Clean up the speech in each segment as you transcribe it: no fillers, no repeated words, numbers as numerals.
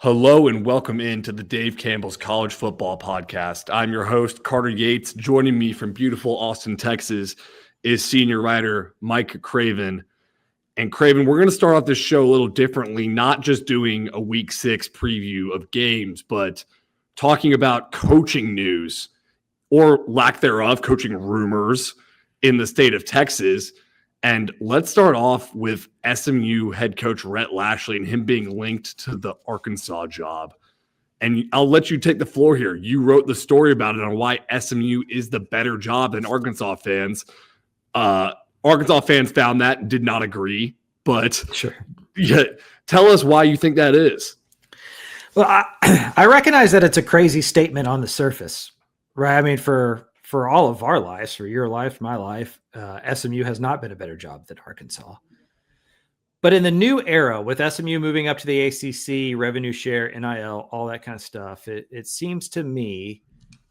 Hello and welcome into the Dave Campbell's College Football Podcast. I'm your host, Carter Yates. Joining me from beautiful Austin, Texas, is senior writer Mike Craven. And Craven, we're going to start off this show a little differently, not just doing a Week 6 preview of games, but talking about coaching news or lack thereof, coaching rumors in the state of Texas. And let's start off with SMU head coach Rhett Lashlee and him being linked to the Arkansas job. And I'll let you take the floor here. You wrote the story about it on why SMU is the better job than Arkansas fans. Arkansas fans found that and did not agree. But sure. Yeah, tell us why you think that is. Well, I recognize that it's a crazy statement on the surface, right? I mean, for all of our lives, for your life, my life, SMU has not been a better job than Arkansas. But in the new era, with SMU moving up to the ACC, revenue share, NIL, all that kind of stuff, it seems to me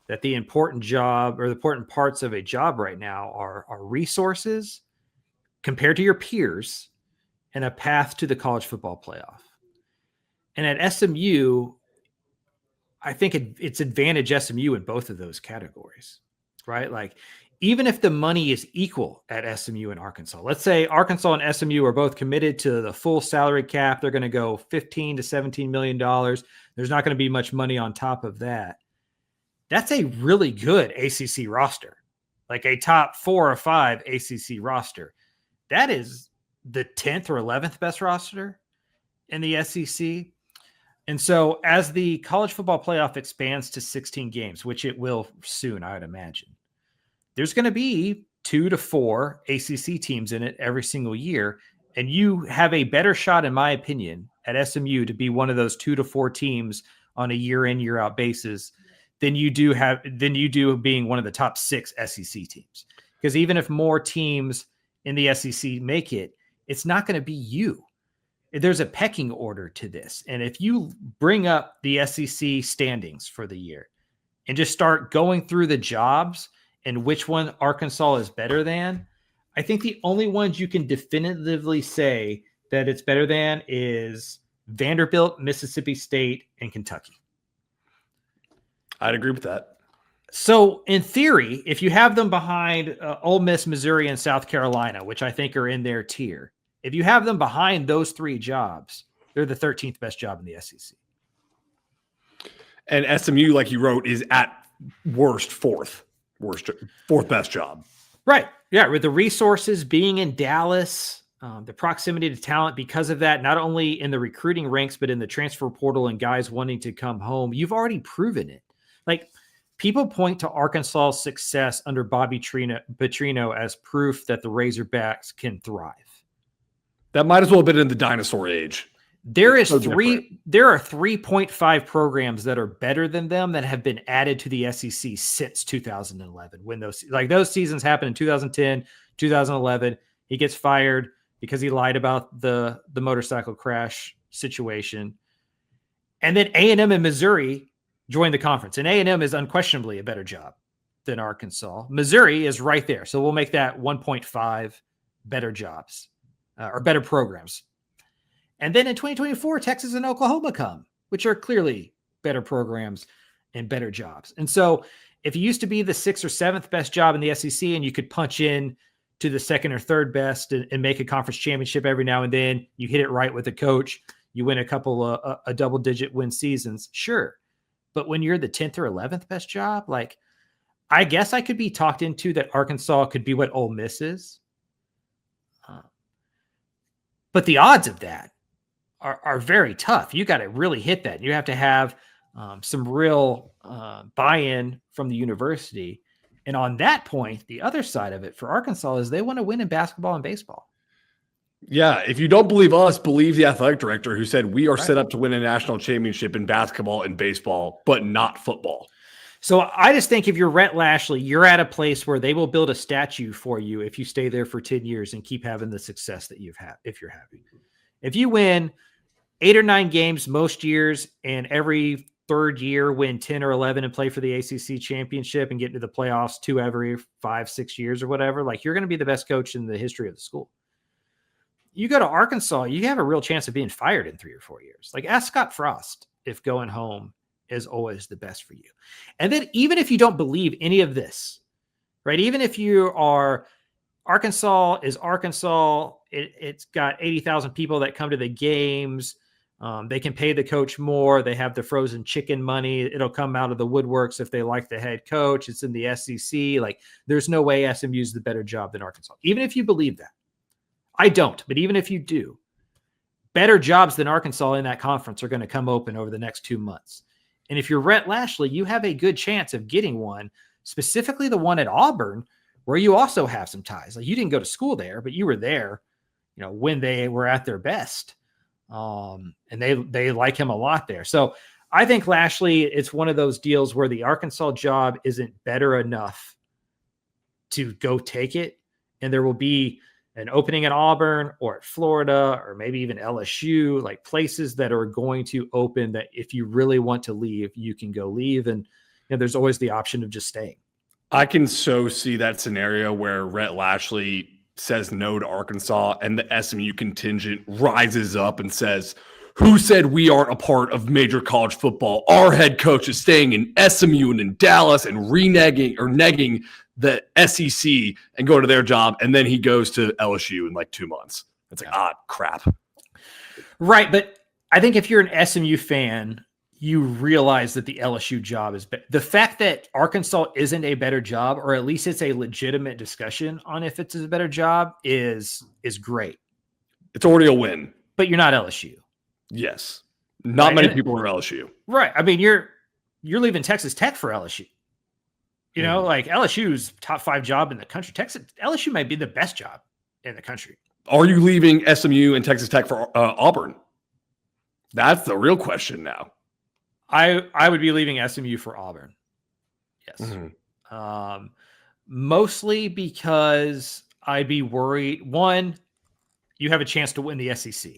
that the important job or the important parts of a job right now are resources compared to your peers and a path to the college football playoff. And at SMU, I think it's advantage SMU in both of those categories, right? Like, even if the money is equal at SMU and Arkansas, let's say Arkansas and SMU are both committed to the full salary cap. They're going to go $15 to $17 million. There's not going to be much money on top of that. That's a really good ACC roster, like a top 4 or 5 ACC roster. That is the 10th or 11th best roster in the SEC. And so as the college football playoff expands to 16 games, which it will soon, I would imagine, there's going to be 2 to 4 ACC teams in it every single year. And you have a better shot, in my opinion, at SMU to be one of those 2 to 4 teams on a year in, year out basis than you do being one of the top 6 SEC teams. Because even if more teams in the SEC make it, it's not going to be you. There's a pecking order to this. And if you bring up the SEC standings for the year and just start going through the jobs and which one Arkansas is better than, I think the only ones you can definitively say that it's better than is Vanderbilt, Mississippi State, and Kentucky. I'd agree with that. So in theory, if you have them behind Ole Miss, Missouri, and South Carolina, which I think are in their tier, if you have them behind those 3 jobs, they're the 13th best job in the SEC. And SMU, like you wrote, is at worst fourth best job. Right. Yeah. With the resources being in Dallas, the proximity to talent because of that, not only in the recruiting ranks, but in the transfer portal and guys wanting to come home, you've already proven it. Like, people point to Arkansas's success under Bobby Petrino as proof that the Razorbacks can thrive. That might as well have been in the dinosaur age. There are 3.5 programs that are better than them that have been added to the SEC since 2011. When those seasons happened in 2010, 2011, he gets fired because he lied about the motorcycle crash situation. And then A&M and Missouri joined the conference. And A&M is unquestionably a better job than Arkansas. Missouri is right there. So we'll make that 1.5 better jobs or better programs. And then in 2024, Texas and Oklahoma come, which are clearly better programs and better jobs. And so if you used to be the 6th or 7th best job in the SEC and you could punch in to the 2nd or 3rd best and make a conference championship every now and then, you hit it right with a coach, you win a couple of a double-digit win seasons, sure. But when you're the 10th or 11th best job, like, I guess I could be talked into that Arkansas could be what Ole Miss is. But the odds of that are very tough. You got to really hit that. You have to have some real buy-in from the university. And on that point, the other side of it for Arkansas is they want to win in basketball and baseball. Yeah, if you don't believe us, believe the athletic director who said we are set up to win a national championship in basketball and baseball, but not football. So I just think if you're Rhett Lashlee, you're at a place where they will build a statue for you if you stay there for 10 years and keep having the success that you've had, if you're happy. If you win 8 or 9 games most years and every 3rd year win 10 or 11 and play for the ACC championship and get into the playoffs 2 every 5-6 years or whatever, like, you're going to be the best coach in the history of the school. You go to Arkansas, you have a real chance of being fired in 3 or 4 years. Like, ask Scott Frost. if going home is always the best for you. And then even if you don't believe any of this, right? Even if you are Arkansas is Arkansas, it's got 80,000 people that come to the games. They can pay the coach more. They have the frozen chicken money. It'll come out of the woodworks if they like the head coach. It's in the SEC. Like, there's no way SMU is the better job than Arkansas. Even if you believe that. I don't, but even if you do, better jobs than Arkansas in that conference are going to come open over the next 2 months. And if you're Rhett Lashley, you have a good chance of getting one, specifically the one at Auburn, where you also have some ties. Like, you didn't go to school there, but you were there, when they were at their best. And they like him a lot there. So I think Lashley, it's one of those deals where the Arkansas job isn't better enough to go take it. And there will be an opening at Auburn or at Florida or maybe even LSU, like places that are going to open that if you really want to leave, you can go leave. And there's always the option of just staying. I can so see that scenario where Rhett Lashley says no to Arkansas and the SMU contingent rises up and says, who said we aren't a part of major college football? Our head coach is staying in SMU and in Dallas and negging the SEC and going to their job. And then he goes to LSU in like 2 months. It's like, crap. Right. But I think if you're an SMU fan, you realize that the LSU job is better. The fact that Arkansas isn't a better job, or at least it's a legitimate discussion on if it's a better job, is great. It's already a win. But you're not LSU. Yes. Not many people are LSU. Right. I mean, you're leaving Texas Tech for LSU. Like LSU's top 5 job in the country. LSU might be the best job in the country. Are you leaving SMU and Texas Tech for Auburn? That's the real question now. I would be leaving SMU for Auburn. Yes. Mm-hmm. Mostly because I'd be worried. One, you have a chance to win the SEC.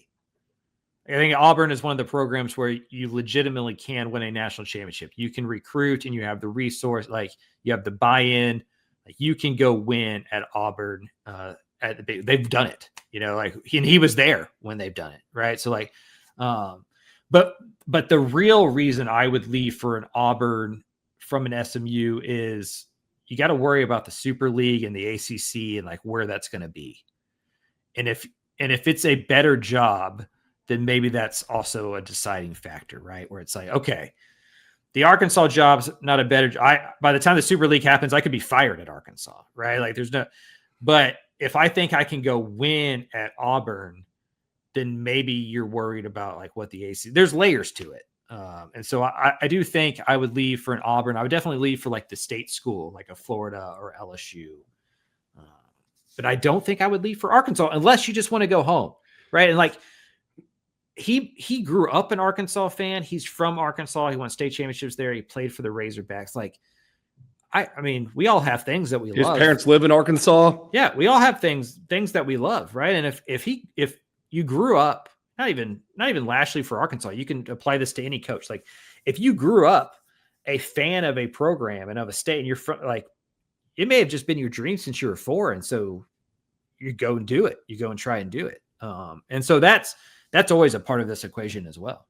I think Auburn is one of the programs where you legitimately can win a national championship. You can recruit and you have the resource, like you have the buy-in, like you can go win at Auburn. They've done it, and he was there when they've done it. Right. So but the real reason I would leave for an Auburn from an SMU is you got to worry about the Super League and the ACC and like where that's going to be. And if it's a better job, then maybe that's also a deciding factor, right? Where it's like, okay, the Arkansas job's not a better job. By the time the Super League happens, I could be fired at Arkansas, right? Like but if I think I can go win at Auburn, then maybe you're worried about like what the AC, there's layers to it. And so I do think I would leave for an Auburn. I would definitely leave for like the state school, like a Florida or LSU. But I don't think I would leave for Arkansas unless you just want to go home. Right. And like he grew up an Arkansas fan. He's from Arkansas. He won state championships there. He played for the Razorbacks. Like, I mean, we all have things that we love. His parents live in Arkansas. Yeah. We all have things that we love. Right. And if you grew up, not even Lashley for Arkansas, you can apply this to any coach. Like if you grew up a fan of a program and of a state and you're from, like, it may have just been your dream since you were 4. And so you go and do it. You go and try and do it. And so that's always a part of this equation as well.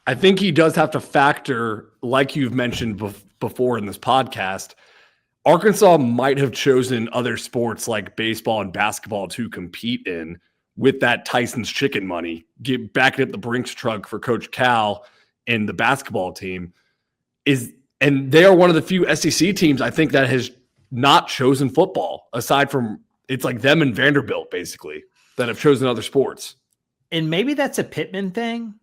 I think he does have to factor, like you've mentioned before in this podcast, Arkansas might have chosen other sports like baseball and basketball to compete in with that Tyson's chicken money, backing up the Brinks truck for Coach Cal and the basketball team. And they are one of the few SEC teams I think that has not chosen football, aside from it's like them and Vanderbilt basically that have chosen other sports. And maybe that's a Pittman thing.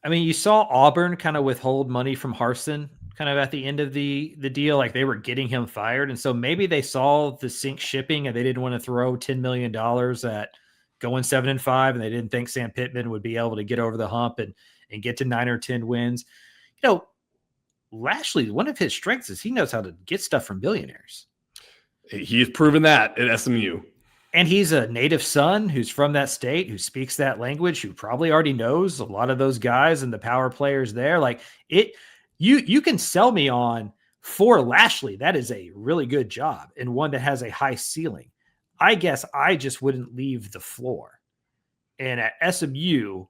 I mean, you saw Auburn kind of withhold money from Harsin kind of at the end of the deal. Like they were getting him fired. And so maybe they saw the sink shipping and they didn't want to throw $10 million at going 7-5. And they didn't think Sam Pittman would be able to get over the hump and get to 9 or 10 wins. Lashley, one of his strengths is he knows how to get stuff from billionaires. He has proven that at SMU. And he's a native son who's from that state, who speaks that language, who probably already knows a lot of those guys and the power players there. Like you can sell me on for Lashley. That is a really good job and one that has a high ceiling. I guess I just wouldn't leave the floor. And at SMU,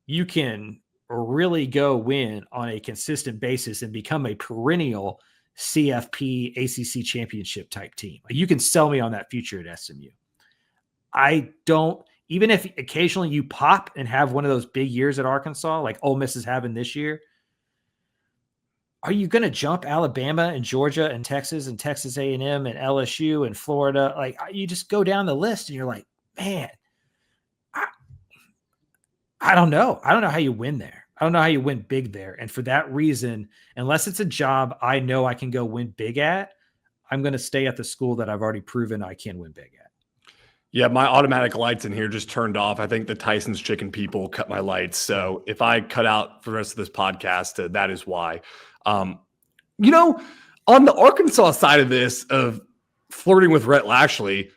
you can really go win on a consistent basis and become a perennial CFP ACC championship type team. You can sell me on that future at SMU. I don't, even if occasionally you pop and have one of those big years at Arkansas, like Ole Miss is having this year, are you going to jump Alabama and Georgia and Texas A&M and LSU and Florida? Like, you just go down the list and you're like, man, I don't know. I don't know how you win there. I don't know how you win big there. And for that reason, unless it's a job I know I can go win big at, I'm going to stay at the school that I've already proven I can win big at. Yeah, my automatic lights in here just turned off. I think the Tyson's Chicken people cut my lights. So if I cut out for the rest of this podcast, that is why. On the Arkansas side of this, of flirting with Rhett Lashley,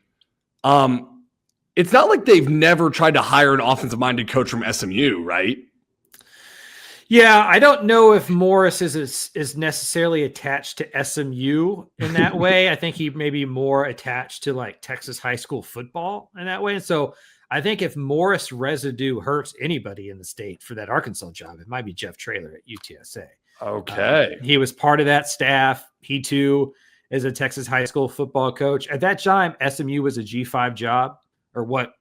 it's not like they've never tried to hire an offensive-minded coach from SMU, right? Yeah, I don't know if Morris is necessarily attached to SMU in that way. I think he may be more attached to like Texas high school football in that way. And so I think if Morris residue hurts anybody in the state for that Arkansas job, it might be Jeff Traylor at UTSA. Okay. He was part of that staff. He too is a Texas high school football coach. At that time, SMU was a G5 job, or what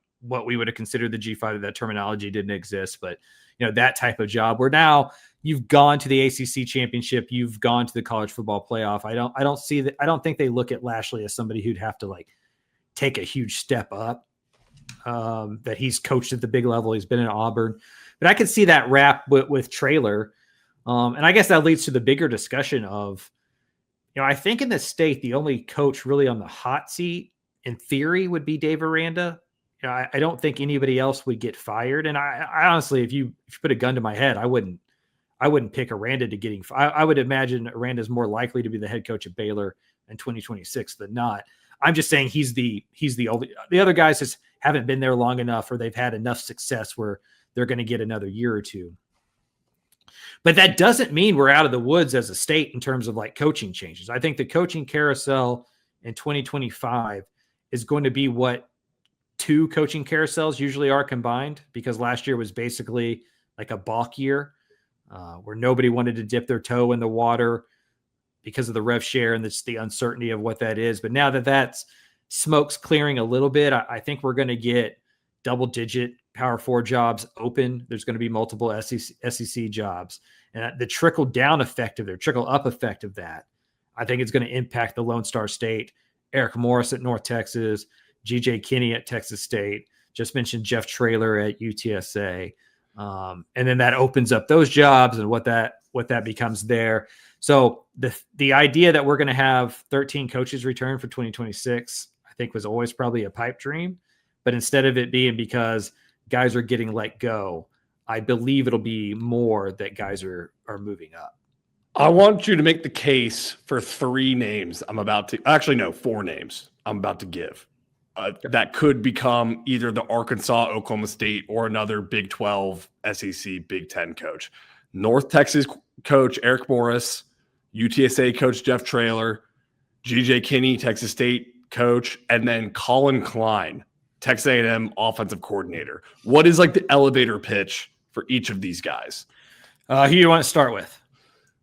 we would have considered the G5. That terminology didn't exist, but that type of job where now you've gone to the ACC championship, you've gone to the college football playoff. I don't see that. I don't think they look at Lashley as somebody who'd have to like take a huge step up. That he's coached at the big level. He's been in Auburn, but I could see that rap with Traylor. And I guess that leads to the bigger discussion of, I think in the state, the only coach really on the hot seat in theory would be Dave Aranda. I don't think anybody else would get fired. And I honestly, if you put a gun to my head, I wouldn't pick Aranda to getting fired. I would imagine Aranda is more likely to be the head coach at Baylor in 2026 than not. I'm just saying he's the only, the other guys just haven't been there long enough, or they've had enough success where they're going to get another year or two. But that doesn't mean we're out of the woods as a state in terms of like coaching changes. I think the coaching carousel in 2025 is going to be what two coaching carousels usually are combined, because last year was basically like a balk year where nobody wanted to dip their toe in the water because of the rev share and the uncertainty of what that is. But now that that's smoke's clearing a little bit, I think we're going to get double-digit Power 4 jobs open. There's going to be multiple SEC jobs. And the trickle-up effect of that, I think it's going to impact the Lone Star State, Eric Morris at North Texas, G.J. Kinney at Texas State, just mentioned Jeff Traylor at UTSA. And then that opens up those jobs and what that becomes there. So the idea that we're going to have 13 coaches return for 2026, I think was always probably a pipe dream. But instead of it being because guys are getting let go, I believe it'll be more that guys are moving up. I want you to make the case for 3 names four names I'm about to give that could become either the Arkansas, Oklahoma State, or another Big 12, SEC, Big 10 coach. North Texas coach Eric Morris, UTSA coach Jeff Traylor, G.J. Kinney, Texas State coach, and then Colin Klein, Texas A&M offensive coordinator. What is like the elevator pitch for each of these guys? Who do you want to start with?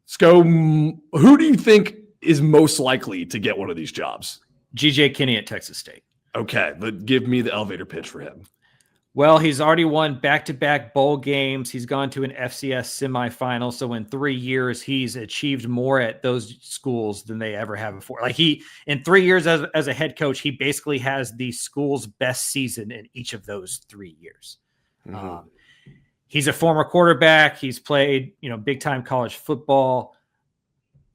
Let's go. Who do you think is most likely to get one of these jobs? G.J. Kinney at Texas State. Okay, but give me the elevator pitch for him. Well, he's already won back-to-back bowl games. He's gone to an FCS semifinal. So in 3 years, he's achieved more at those schools than they ever have before. Like in 3 years as a head coach, he basically has the school's best season in each of those 3 years. Mm-hmm. He's a former quarterback. He's played, big-time college football.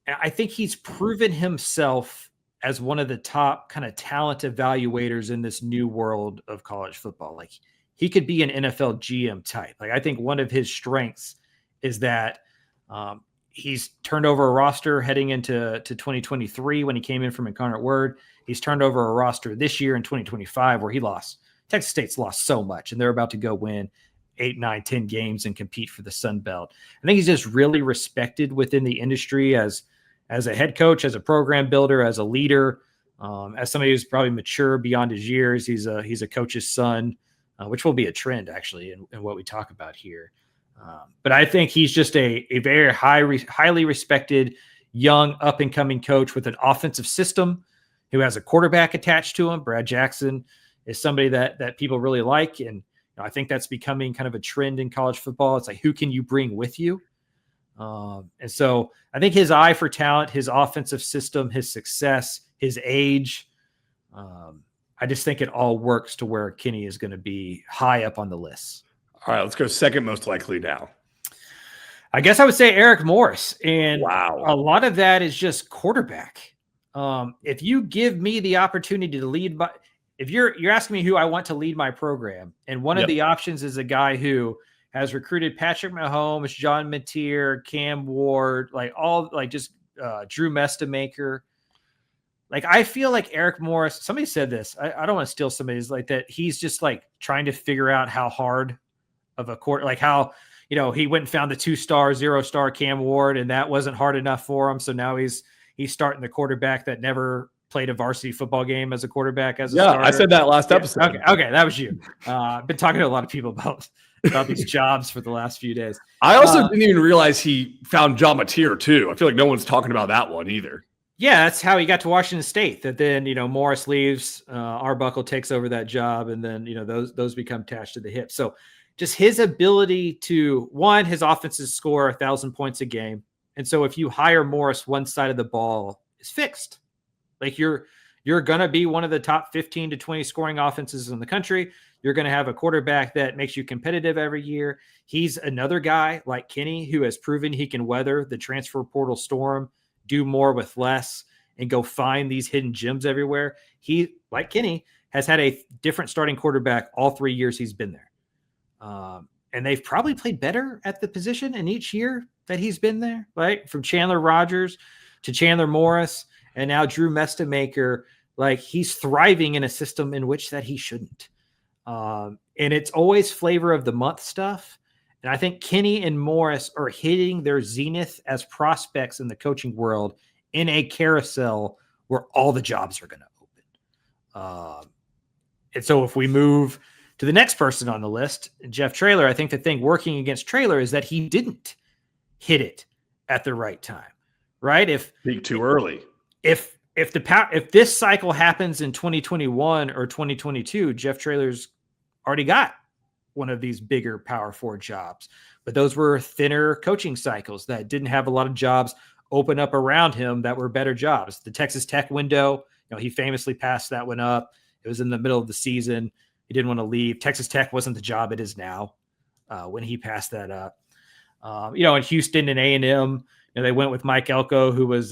And I think he's proven himself as one of the top kind of talent evaluators in this new world of college football. Like, he could be an NFL GM type. Like, I think one of his strengths is that he's turned over a roster heading into 2023 when he came in from Incarnate Word. He's turned over a roster this year in 2025 where Texas State's lost so much, and they're about to go win 8, 9, 10 games and compete for the Sun Belt. I think he's just really respected within the industry as a head coach, as a program builder, as a leader, as somebody who's probably mature beyond his years. He's a coach's son, which will be a trend actually in what we talk about here. But I think he's just a very highly respected, young, up-and-coming coach with an offensive system who has a quarterback attached to him. Brad Jackson is somebody that people really like. And I think that's becoming kind of a trend in college football. It's like, who can you bring with you? And so I think his eye for talent, his offensive system, his success, his age, I just think it all works to where Kenny is going to be high up on the list. All right, let's go second most likely now. I guess I would say Eric Morris. And wow, a lot of that is just quarterback. If you give me the opportunity to lead if you're asking me who I want to lead my program, and one of the options is a guy who has recruited Patrick Mahomes, John Mateer, Cam Ward, Drew Mestamaker. Like, I feel like Eric Morris, somebody said this, I don't want to steal somebody's like that. He's just like trying to figure out how hard of a court, like how, he went and found the 2-star, 0-star Cam Ward, and that wasn't hard enough for him. So now he's starting the quarterback that never played a varsity football game as a quarterback as a starter. I said that last episode. Okay, that was you. I've been talking to a lot of people about these jobs for the last few days. I also didn't even realize he found John Mateer too. I feel like no one's talking about that one either. Yeah, that's how he got to Washington State. That then, Morris leaves, Arbuckle takes over that job, and then, those become attached to the hip. So just his ability to, one, his offenses score 1,000 points a game. And so if you hire Morris, one side of the ball is fixed. Like, you're going to be one of the top 15 to 20 scoring offenses in the country. You're going to have a quarterback that makes you competitive every year. He's another guy like Kenny who has proven he can weather the transfer portal storm, do more with less, and go find these hidden gems everywhere. He, like Kenny, has had a different starting quarterback all 3 years he's been there. And they've probably played better at the position in each year that he's been there, right? From Chandler Rogers to Chandler Morris and now Drew Mestamaker. Like, he's thriving in a system in which that he shouldn't. And it's always flavor of the month stuff. And I think Kenny and Morris are hitting their zenith as prospects in the coaching world in a carousel where all the jobs are going to open. And so if we move to the next person on the list, Jeff Traylor, I think the thing working against Traylor is that he didn't hit it at the right time, right? If too early. If this cycle happens in 2021 or 2022, Jeff Traylor's already got one of these bigger Power 4 jobs, but those were thinner coaching cycles that didn't have a lot of jobs open up around him that were better jobs. The Texas Tech window, he famously passed that one up. It was in the middle of the season. He didn't want to leave. Texas Tech wasn't the job it is now when he passed that up. In Houston and A&M, they went with Mike Elko, who was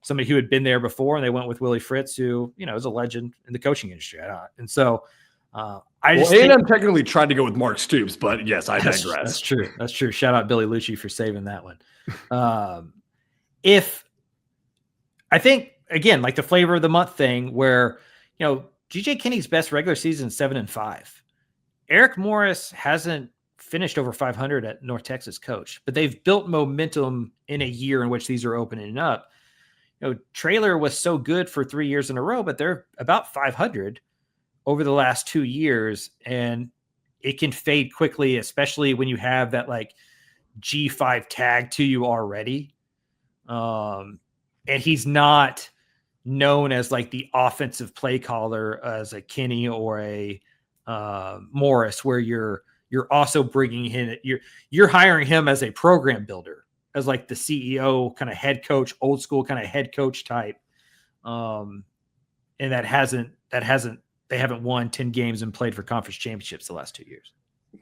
somebody who had been there before, and they went with Willie Fritz, who, is a legend in the coaching industry. And so A&M technically tried to go with Mark Stoops, but yes, I digress. That's true. That's true. Shout out Billy Lucci for saving that one. If I think, again, like the flavor of the month thing where, GJ Kinney's best regular season is 7-5. Eric Morris hasn't finished over 500 at North Texas coach, but they've built momentum in a year in which these are opening up. Traylor was so good for 3 years in a row, but they're about 500 over the last 2 years, and it can fade quickly, especially when you have that like G5 tag to you already. And he's not known as like the offensive play caller as a Kenny or a Morris, where you're also bringing in, you're hiring him as a program builder, as like the CEO kind of head coach, old school kind of head coach type. And they haven't won 10 games and played for conference championships the last 2 years.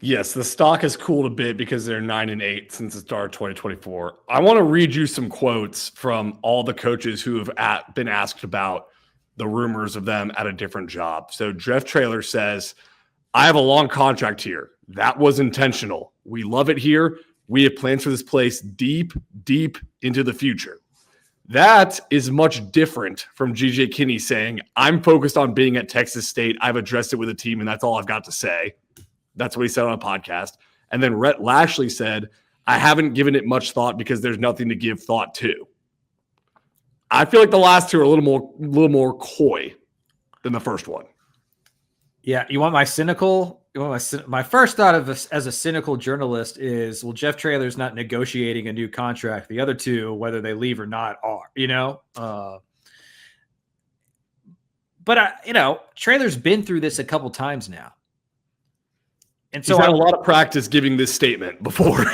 Yes, the stock has cooled a bit because they're 9-8 since the start of 2024. I want to read you some quotes from all the coaches who have been asked about the rumors of them at a different job. So Jeff Traylor says, "I have a long contract here. That was intentional. We love it here. We have plans for this place deep, deep into the future." That is much different from GJ Kinney saying, "I'm focused on being at Texas State. I've addressed it with the team, and that's all I've got to say." That's what he said on a podcast. And then Rhett Lashley said, "I haven't given it much thought because there's nothing to give thought to." I feel like the last two are a little more coy than the first one. Yeah, you want my cynical? You want my first thought of this as a cynical journalist is, well, Jeff Traylor's not negotiating a new contract. The other two, whether they leave or not, are. But Traylor's been through this a couple times now, and so He's had a lot of practice giving this statement before.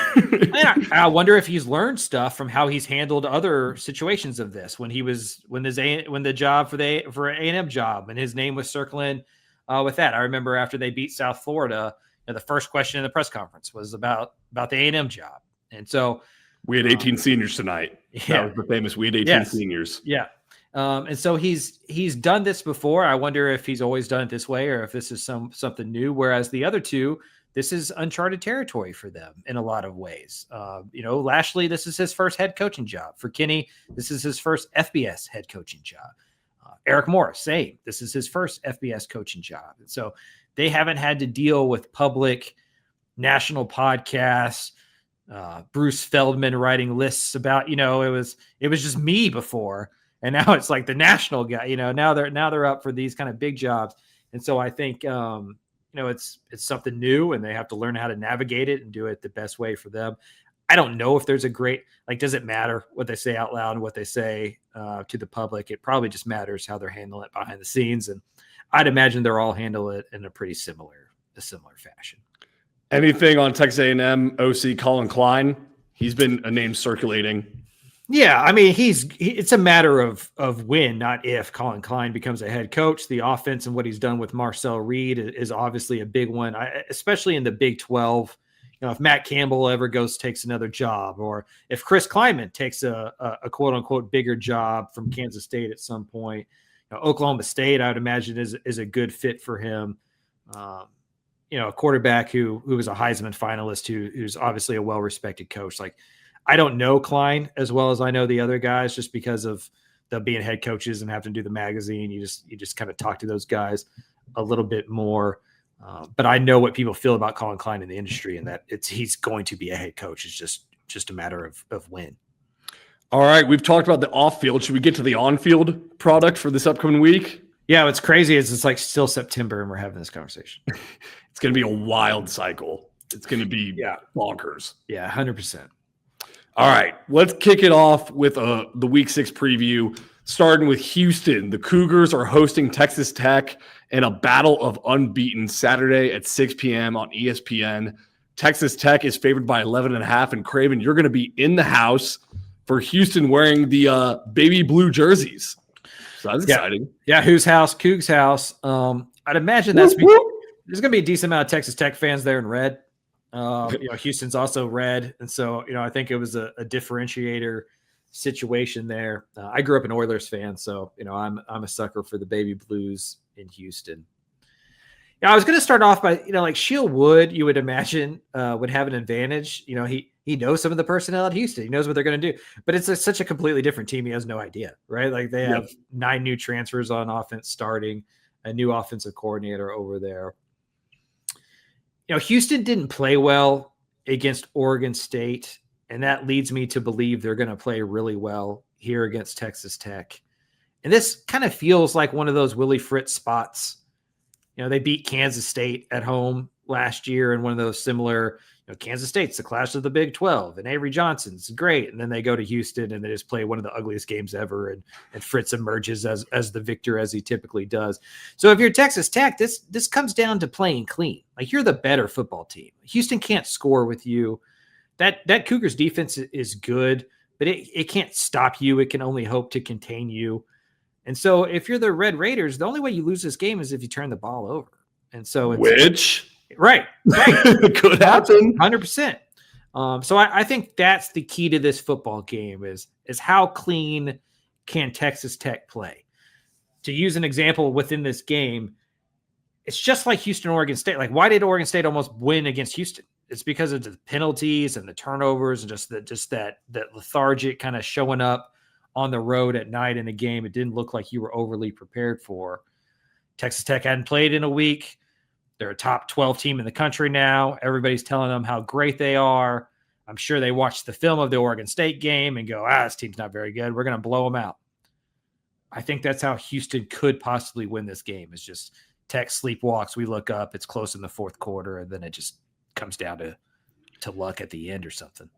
I wonder if he's learned stuff from how he's handled other situations of this. When the job for A&M job, and his name was circling with that. I remember after they beat South Florida, the first question in the press conference was about the A&M job, and so we had 18 seniors tonight. Yeah, that was the famous. We had 18 seniors. Yeah. And so he's done this before. I wonder if he's always done it this way or if this is something new. Whereas the other two, this is uncharted territory for them in a lot of ways. Lashley, this is his first head coaching job. For Kenny, this is his first FBS head coaching job. Eric Morris, same. This is his first FBS coaching job. And so they haven't had to deal with public national podcasts, Bruce Feldman writing lists about, it was just me before. And now it's like the national guy, now they're up for these kind of big jobs. And so I think, it's something new and they have to learn how to navigate it and do it the best way for them. I don't know if there's a great, does it matter what they say out loud and what they say to the public? It probably just matters how they're handling it behind the scenes. And I'd imagine they're all handle it in a pretty similar fashion. Anything on Texas A&M OC Colin Klein? He's been a name circulating. Yeah, I mean, it's a matter of when, not if, Colin Klein becomes a head coach. The offense and what he's done with Marcel Reed is obviously a big one, especially in the Big 12. If Matt Campbell ever takes another job, or if Chris Klieman takes a quote unquote bigger job from Kansas State at some point, Oklahoma State, I would imagine is a good fit for him. A quarterback who was a Heisman finalist, who's obviously a well-respected coach. I don't know Klein as well as I know the other guys, just because of them being head coaches and having to do the magazine. You just kind of talk to those guys a little bit more. But I know what people feel about Colin Klein in the industry, and that he's going to be a head coach. It's just a matter of when. All right, we've talked about the off-field. Should we get to the on-field product for this upcoming week? Yeah, what's crazy is it's still September and we're having this conversation. It's going to be a wild cycle. It's going to be bonkers. Yeah, 100%. All right, let's kick it off with the Week 6 preview, starting with Houston. The Cougars are hosting Texas Tech in a battle of unbeaten Saturday at 6 p.m. on ESPN. Texas Tech is favored by 11.5, and Craven, you're going to be in the house for Houston wearing the baby blue jerseys. So that's exciting. Yeah, whose house? Cougs' house. I'd imagine there's going to be a decent amount of Texas Tech fans there in red. Houston's also red, and so I think it was a differentiator situation there. I grew up an Oilers fan, so I'm a sucker for the baby blues in Houston. I was going to start off by Shield Wood, you would imagine would have an advantage. He knows some of the personnel at Houston. He knows what they're going to do, but it's such a completely different team. He has no idea, right? They have 9 new transfers on offense starting, a new offensive coordinator over there. Houston didn't play well against Oregon State, and that leads me to believe they're going to play really well here against Texas Tech. And this kind of feels like one of those Willie Fritz spots. They beat Kansas State at home last year in one of those similar, Kansas State's the clash of the Big 12, and Avery Johnson's great. And then they go to Houston and they just play one of the ugliest games ever. And Fritz emerges as the victor, as he typically does. So if you're Texas Tech, this comes down to playing clean. You're the better football team. Houston can't score with you. That Cougars defense is good, but it can't stop you. It can only hope to contain you. And so if you're the Red Raiders, the only way you lose this game is if you turn the ball over. And so it's Right. Could happen. 100%. So I think that's the key to this football game is how clean can Texas Tech play? To use an example within this game, it's just like Houston, Oregon State. Why did Oregon State almost win against Houston? It's because of the penalties and the turnovers and just that lethargic kind of showing up on the road at night in a game it didn't look like you were overly prepared for. Texas Tech hadn't played in a week. They're a top 12 team in the country now. Everybody's telling them how great they are. I'm sure they watched the film of the Oregon State game and go, this team's not very good. We're going to blow them out. I think that's how Houston could possibly win this game, is just Tech sleepwalks. We look up, it's close in the fourth quarter, and then it just comes down to luck at the end or something.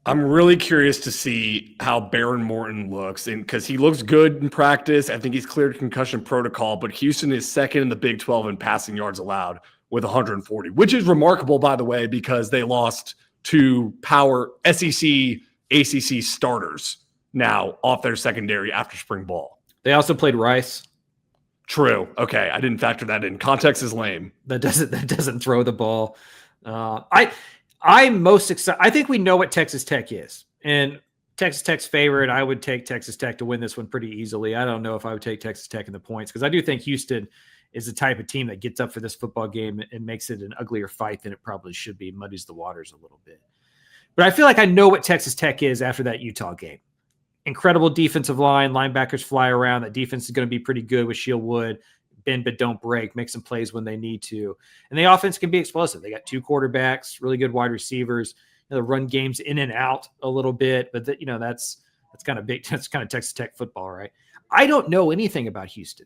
I'm really curious to see how Baron Morton looks, and because he looks good in practice. I think he's cleared concussion protocol, but Houston is second in the Big 12 in passing yards allowed with 140, which is remarkable, by the way, because they lost to power SEC, ACC starters now off their secondary after spring ball. They also played Rice. True. Okay, I didn't factor that in. Context is lame. That doesn't throw the ball. I'm most excited. I think we know what Texas Tech is, and Texas Tech's favorite. I would take Texas Tech to win this one pretty easily. I don't know if I would take Texas Tech in the points because I do think Houston is the type of team that gets up for this football game and makes it an uglier fight than it probably should be, muddies the waters a little bit. But I feel like I know what Texas Tech is after that Utah game. Incredible defensive line, linebackers fly around. That defense is going to be pretty good with Shield Wood. Bend but don't break, make some plays when they need to. And the offense can be explosive. They got 2 quarterbacks, really good wide receivers. The run game's in and out a little bit, but that's kind of big. That's kind of Texas Tech football, right? I don't know anything about Houston.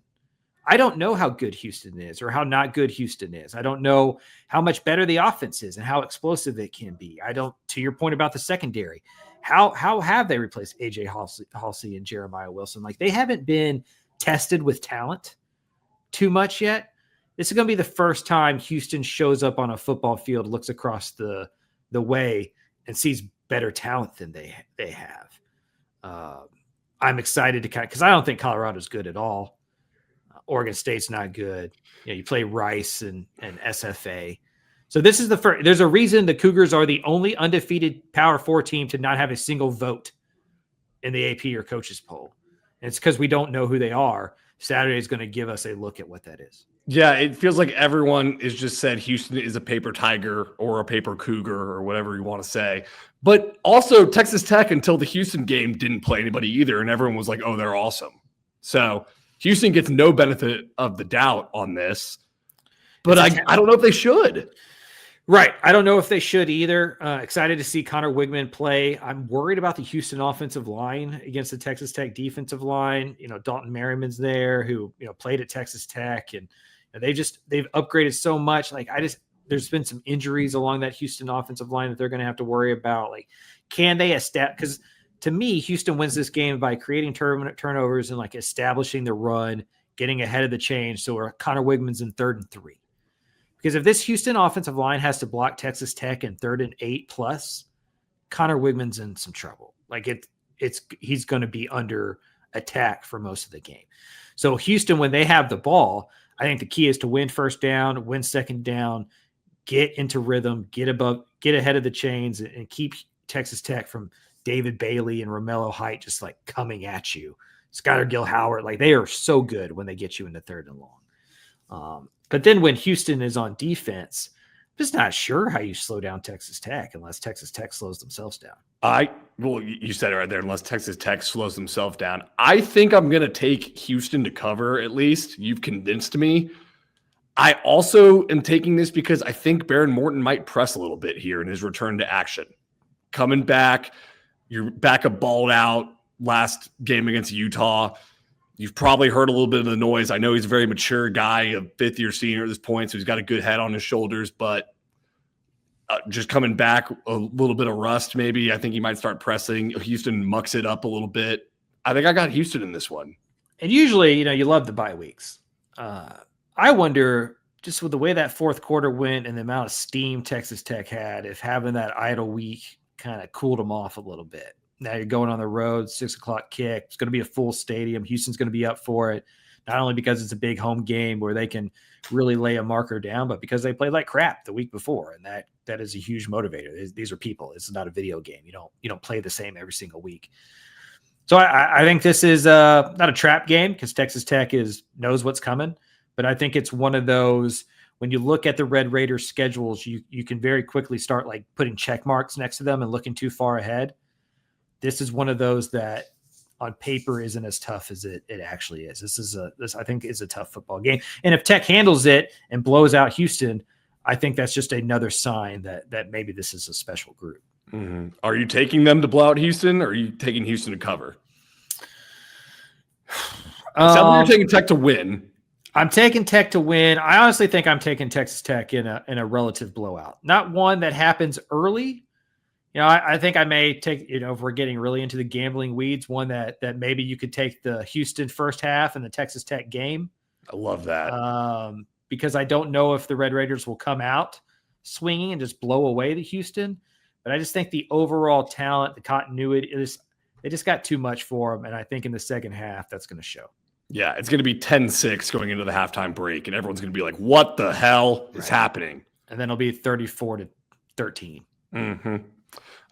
I don't know how good Houston is or how not good Houston is. I don't know how much better the offense is and how explosive it can be. I don't, to your point about the secondary, how have they replaced AJ Halsey and Jeremiah Wilson? Like, they haven't been tested with talent too much yet. This is going to be the first time Houston shows up on a football field, looks across the way and sees better talent than they have. I'm excited to because I don't think Colorado's good at all. Oregon State's not good. You play Rice and SFA. So this is the first. There's a reason the Cougars are the only undefeated Power 4 team to not have a single vote in the AP or coaches poll. And it's because we don't know who they are. Saturday is going to give us a look at what that is. Yeah, it feels like everyone is just said Houston is a paper tiger or a paper cougar or whatever you want to say. But also Texas Tech, until the Houston game, didn't play anybody either, and everyone was like, oh, they're awesome. So Houston gets no benefit of the doubt on this. But I don't know if they should. Right. I don't know if they should either. Excited to see Connor Wigman play. I'm worried about the Houston offensive line against the Texas Tech defensive line. Dalton Merriman's there, who played at Texas Tech, and they've upgraded so much. Like, there's been some injuries along that Houston offensive line that they're going to have to worry about. Like, can they establish? Because to me, Houston wins this game by creating turnovers and like establishing the run, getting ahead of the change. So Connor Wigman's in 3rd and 3. Because if this Houston offensive line has to block Texas Tech in 3rd and 8+, Connor Wigman's in some trouble. Like, he's going to be under attack for most of the game. So Houston, when they have the ball, I think the key is to win first down, win second down, get into rhythm, get ahead of the chains, and keep Texas Tech from David Bailey and Romello Height just like coming at you. Skylar Gill-Howard, like, they are so good when they get you into 3rd and long. But then when Houston is on defense, I'm just not sure how you slow down Texas Tech unless Texas Tech slows themselves down. Well, you said it right there, unless Texas Tech slows themselves down. I think I'm going to take Houston to cover at least. You've convinced me. I also am taking this because I think Baron Morton might press a little bit here in his return to action. Coming back, your backup balled out last game against Utah. You've probably heard a little bit of the noise. I know he's a very mature guy, a 5th-year senior at this point, so he's got a good head on his shoulders, but just coming back, a little bit of rust maybe. I think he might start pressing. Houston mucks it up a little bit. I think I got Houston in this one. And usually, you love the bye weeks. I wonder, just with the way that fourth quarter went and the amount of steam Texas Tech had, if having that idle week kind of cooled them off a little bit. Now you're going on the road, 6:00 kick. It's going to be a full stadium. Houston's going to be up for it, not only because it's a big home game where they can really lay a marker down, but because they played like crap the week before, and that is a huge motivator. These are people. This is not a video game. You don't play the same every single week. So I think this is not a trap game because Texas Tech knows what's coming, but I think it's one of those. When you look at the Red Raiders schedules, you can very quickly start like putting check marks next to them and looking too far ahead. This is one of those that on paper isn't as tough as it actually is. This I think is a tough football game. And if Tech handles it and blows out Houston, I think that's just another sign that maybe this is a special group. Mm-hmm. Are you taking them to blow out Houston, or are you taking Houston to cover? Sounds like you're taking Tech to win. I'm taking Tech to win. I honestly think I'm taking Texas Tech in a relative blowout, not one that happens early. I think I may take, if we're getting really into the gambling weeds, one that maybe you could take the Houston first half and the Texas Tech game. I love that. Because I don't know if the Red Raiders will come out swinging and just blow away the Houston. But I just think the overall talent, the continuity, they just got too much for them. And I think in the second half, that's going to show. Yeah, it's going to be 10-6 going into the halftime break, and everyone's going to be like, what the hell is happening? And then it'll be 34-13. Mm-hmm.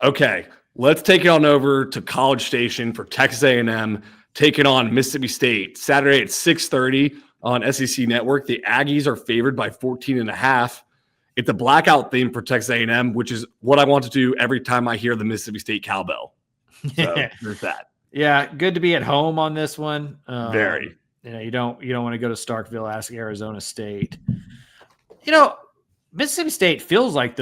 Okay, let's take it on over to College Station for Texas A&M taking on Mississippi State. Saturday at 6:30 on SEC Network. The Aggies are favored by 14.5. It's a blackout theme for Texas A&M, which is what I want to do every time I hear the Mississippi State cowbell. So there's that. Yeah, good to be at home on this one. Very. You don't want to go to Starkville, ask Arizona State. Mississippi State feels like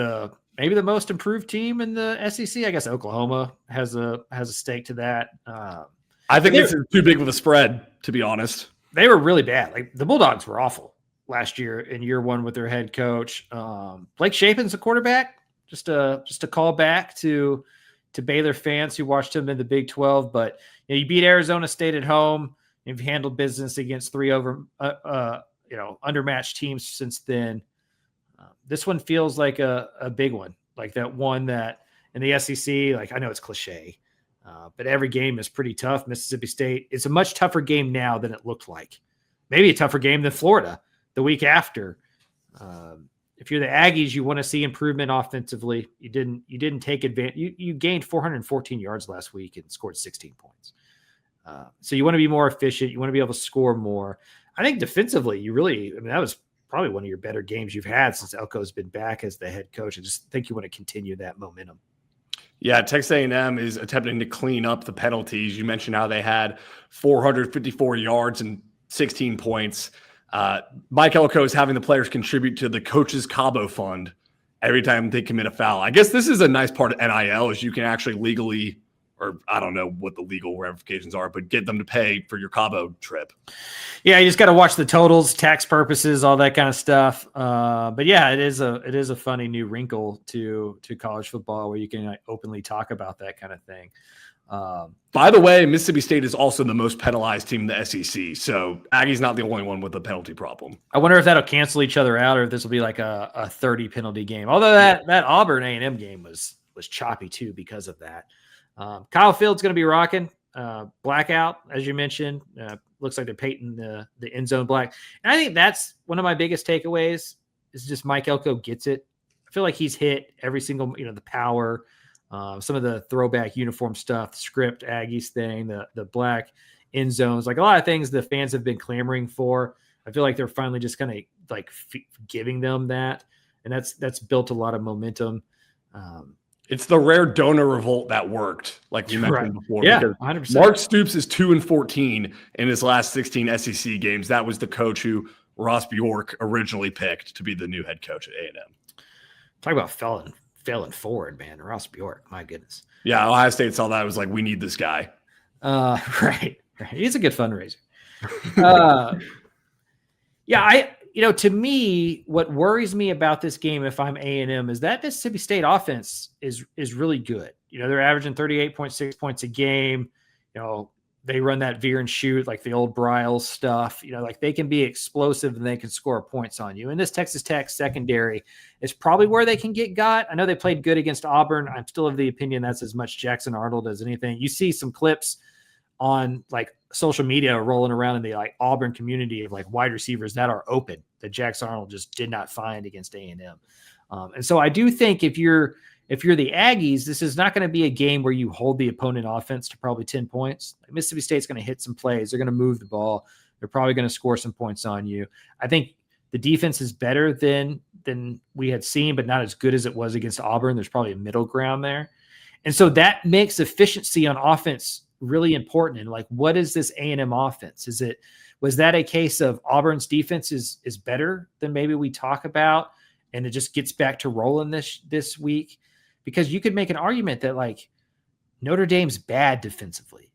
maybe the most improved team in the SEC. I guess Oklahoma has a stake to that. I think this is too big of a spread, to be honest. They were really bad. Like the Bulldogs were awful last year in year one with their head coach. Blake Shapen's the quarterback. Just a call back to Baylor fans who watched him in the Big 12. But you beat Arizona State at home. You've handled business against three undermatched teams since then. This one feels like a big one, like that one that in the SEC, like I know it's cliche, but every game is pretty tough. Mississippi State, it's a much tougher game now than it looked like. Maybe a tougher game than Florida the week after. If you're the Aggies, you want to see improvement offensively. You didn't take advantage. You gained 414 yards last week and scored 16 points. So you want to be more efficient. You want to be able to score more. I think defensively, that was probably one of your better games you've had since Elko's been back as the head coach. I just think you want to continue that momentum. Yeah, Texas A&M is attempting to clean up the penalties. You mentioned how they had 454 yards and 16 points. Mike Elko is having the players contribute to the Coaches Cabo Fund every time they commit a foul. I guess this is a nice part of NIL is you can actually legally, or I don't know what the legal ramifications are, but get them to pay for your Cabo trip. Yeah, you just got to watch the totals, tax purposes, all that kind of stuff. But yeah, it is a funny new wrinkle to college football where you can openly talk about that kind of thing. By the way, Mississippi State is also the most penalized team in the SEC, so Aggie's not the only one with a penalty problem. I wonder if that'll cancel each other out or if this will be like a 30 penalty game. Although that Auburn A&M game was choppy too because of that. Kyle Field's going to be rocking blackout, as you mentioned. Looks like they're painting the end zone black. And I think that's one of my biggest takeaways is just Mike Elko gets it. I feel like he's hit every single, the power, some of the throwback uniform stuff, the script Aggies thing, the black end zones, like a lot of things the fans have been clamoring for. I feel like they're finally just kind of giving them that. And that's built a lot of momentum. It's the rare donor revolt that worked, like you mentioned before. Yeah, because 100%. Mark Stoops is 2-14 in his last 16 SEC games. That was the coach who Ross Bjork originally picked to be the new head coach at A&M. Talk about failing forward, man. Ross Bjork, my goodness. Yeah, Ohio State saw that. It was like, we need this guy. Right. He's a good fundraiser. To me, what worries me about this game, if I'm A&M, is that Mississippi State offense is really good. They're averaging 38.6 points a game. They run that veer and shoot like the old Briles stuff. They can be explosive and they can score points on you. And this Texas Tech secondary is probably where they can get got. I know they played good against Auburn. I'm still of the opinion that's as much Jackson Arnold as anything. You see some clips on social media rolling around in the Auburn community of wide receivers that are open that Jackson Arnold just did not find against A&M. And so I do think if you're the Aggies, this is not going to be a game where you hold the opponent offense to probably 10 points. Mississippi State's going to hit some plays. They're going to move the ball. They're probably going to score some points on you. I think the defense is better than we had seen, but not as good as it was against Auburn. There's probably a middle ground there. And so that makes efficiency on offense really important. And what is this A&M offense? Was that a case of Auburn's defense is better than maybe we talk about, and it just gets back to rolling this week? Because you could make an argument that Notre Dame's bad defensively.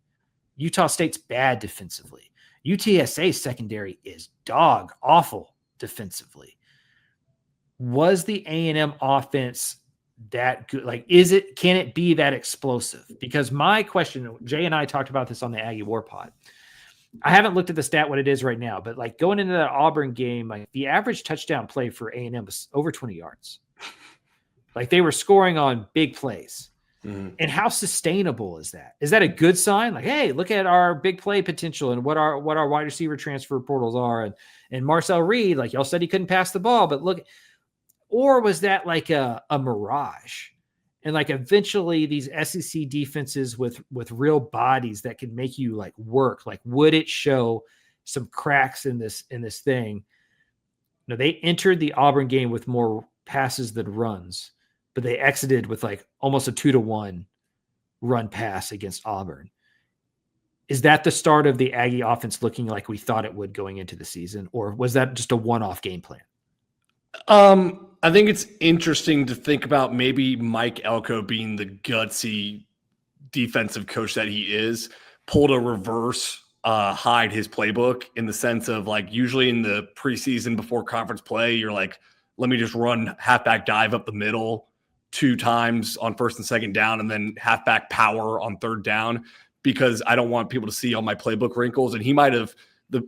Utah State's bad defensively. UTSA secondary is dog awful defensively. Was the A&M offense that good? Like, can it be that explosive? Because my question, Jay and I talked about this on the Aggie War Pod. I haven't looked at the stat what it is right now, but like going into that Auburn game, like the average touchdown play for A&M was over 20 yards. Like they were scoring on big plays. Mm-hmm. And how sustainable is that? Is that a good sign? Like, hey, look at our big play potential and what our wide receiver transfer portals are. And Marcel Reed, like y'all said, he couldn't pass the ball, but look. Or was that like a mirage? And like eventually these SEC defenses with real bodies that can make you like work, like would it show some cracks in this thing? No, they entered the Auburn game with more passes than runs, but they exited with like almost a 2-1 run pass against Auburn. Is that the start of the Aggie offense looking like we thought it would going into the season? Or was that just a one-off game plan? I think it's interesting to think about maybe Mike Elko being the gutsy defensive coach that he is, pulled a reverse hide his playbook in the sense of like usually in the preseason before conference play, you're like, let me just run halfback dive up the middle 2 times on first and second down and then halfback power on third down because I don't want people to see all my playbook wrinkles. And he might have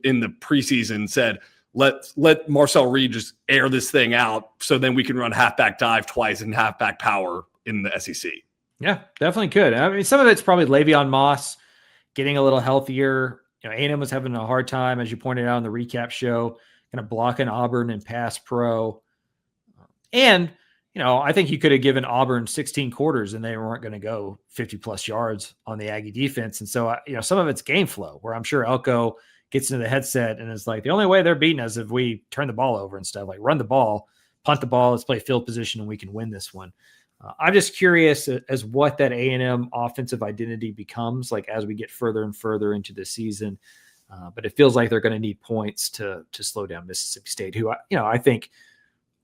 in the preseason said, let Marcel Reed just air this thing out so then we can run halfback dive twice and halfback power in the SEC. Yeah, definitely could. I mean, some of it's probably Le'Veon Moss getting a little healthier. A&M was having a hard time, as you pointed out in the recap show, kind of blocking Auburn and pass pro. And, I think you could have given Auburn 16 quarters and they weren't going to go 50-plus yards on the Aggie defense. And so, some of it's game flow where I'm sure Elko gets into the headset and is like, the only way they're beating us if we turn the ball over and stuff, like run the ball, punt the ball, let's play field position and we can win this one. I'm just curious as what that A&M offensive identity becomes like as we get further and further into the season. But it feels like they're going to need points to slow down Mississippi State, who, I think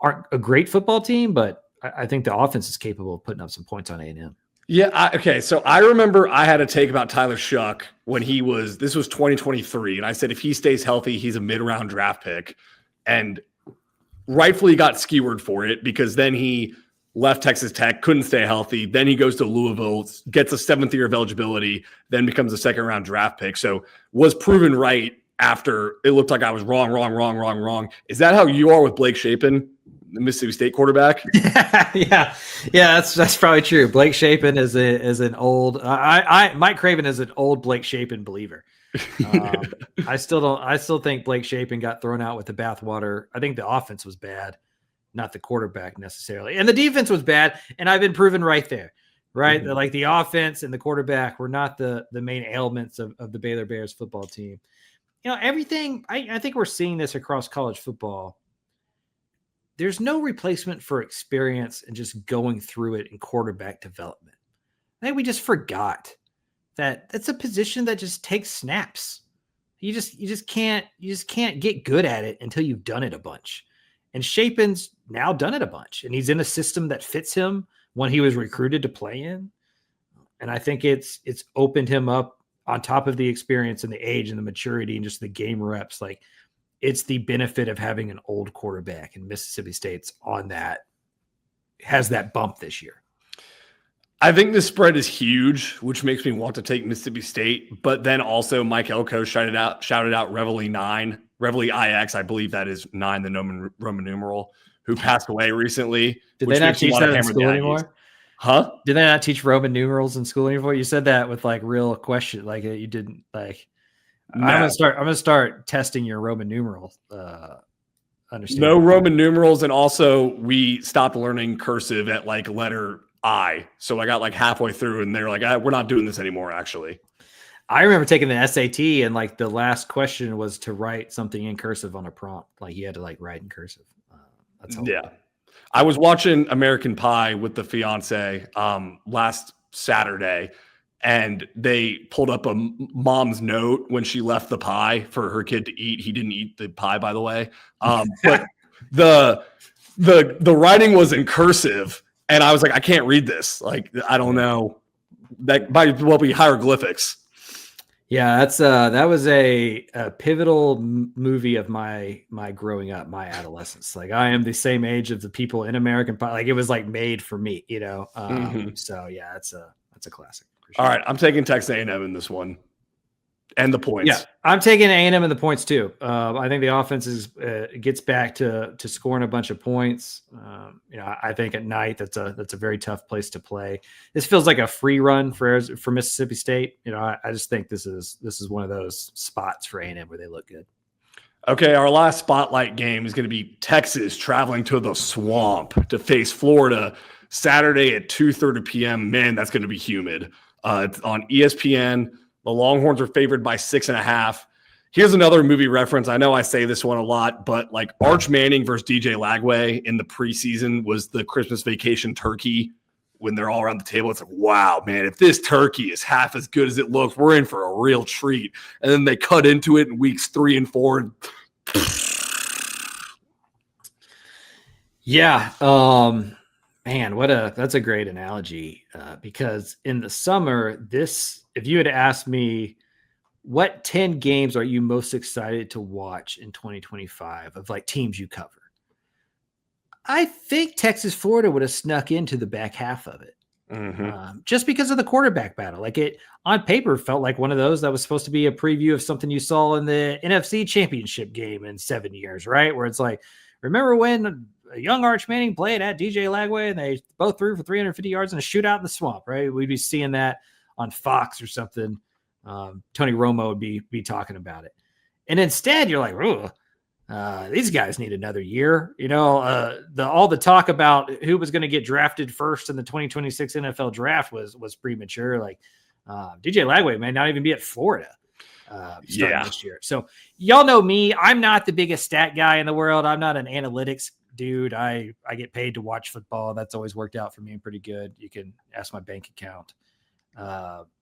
aren't a great football team, but I think the offense is capable of putting up some points on A&M. Yeah. Okay. So I remember I had a take about Tyler Shuck when this was 2023. And I said, if he stays healthy, he's a mid-round draft pick, and rightfully got skewered for it because then he left Texas Tech, couldn't stay healthy. Then he goes to Louisville, gets a 7th year of eligibility, then becomes a 2nd-round draft pick. So was proven right after it looked like I was wrong. Is that how you are with Blake Shapen, the Mississippi State quarterback? Yeah, that's probably true. Blake Shapen is an old. Mike Craven is an old Blake Shapen believer. I still think Blake Shapen got thrown out with the bathwater. I think the offense was bad, not the quarterback necessarily, and the defense was bad. And I've been proven right there. Right, mm-hmm. Like the offense and the quarterback were not the main ailments of the Baylor Bears football team. Everything. I think we're seeing this across college football. There's no replacement for experience and just going through it in quarterback development. I think we just forgot that that's a position that just takes snaps. You just can't get good at it until you've done it a bunch. And Shapen's now done it a bunch, and he's in a system that fits him when he was recruited to play in. And I think it's opened him up on top of the experience and the age and the maturity and just the game reps. Like, it's the benefit of having an old quarterback, and Mississippi State's has that bump this year. I think the spread is huge, which makes me want to take Mississippi State. But then also Mike Elko shouted out Reveille 9, Reveille IX, I believe that is 9, the Roman numeral, who passed away recently. Did they not teach that in school anymore? Huh? Did they not teach Roman numerals in school anymore? You said that with like real question, like you didn't like. No. I'm gonna start testing your Roman numerals. Understanding. No Roman numerals, and also we stopped learning cursive at like letter I. So I got like halfway through, and they're like, "We're not doing this anymore." Actually, I remember taking the SAT, and like the last question was to write something in cursive on a prompt. Like you had to like write in cursive. That's how. Yeah, I was watching American Pie with the fiance last Saturday. And they pulled up a mom's note when she left the pie for her kid to eat. He didn't eat the pie, by the way. But the writing was in cursive, and I was like, I can't read this. Like, I don't know. That might well be hieroglyphics. Yeah, that was a pivotal movie of my growing up, my adolescence. Like I am the same age of the people in American Pie. Like it was like made for me, you know. So yeah, that's a classic. For sure. All right, I'm taking Texas A&M in this one, and the points. Yeah, I'm taking A&M and the points too. I think the offense gets back to scoring a bunch of points. I think at night that's a very tough place to play. This feels like a free run for Mississippi State. I just think this is one of those spots for A&M where they look good. Okay, our last spotlight game is going to be Texas traveling to the Swamp to face Florida Saturday at 2:30 p.m. Man, that's going to be humid. It's on ESPN. The Longhorns are favored by 6.5. Here's another movie reference. I know I say this one a lot, but like Arch Manning versus DJ Lagway in the preseason was the Christmas Vacation turkey when they're all around the table. It's like, wow, man, if this turkey is half as good as it looks, we're in for a real treat. And then they cut into it in weeks 3 and 4. Yeah. Man, that's a great analogy because in the summer, if you had asked me what 10 games are you most excited to watch in 2025 of like teams you cover, I think Texas, Florida would have snuck into the back half of it just because of the quarterback battle. Like it on paper felt like one of those that was supposed to be a preview of something you saw in the NFC Championship game in 7 years, right? Where it's like, remember when a young Arch Manning played at DJ Lagway and they both threw for 350 yards in a shootout in the Swamp, right? We'd be seeing that on Fox or something. Tony Romo would be talking about it. And instead you're like, these guys need another year. All the talk about who was going to get drafted first in the 2026 NFL draft was premature. Like DJ Lagway may not even be at Florida starting this year. So y'all know me. I'm not the biggest stat guy in the world. I'm not an analytics dude. I get paid to watch football. That's always worked out for me pretty good. You can ask my bank account.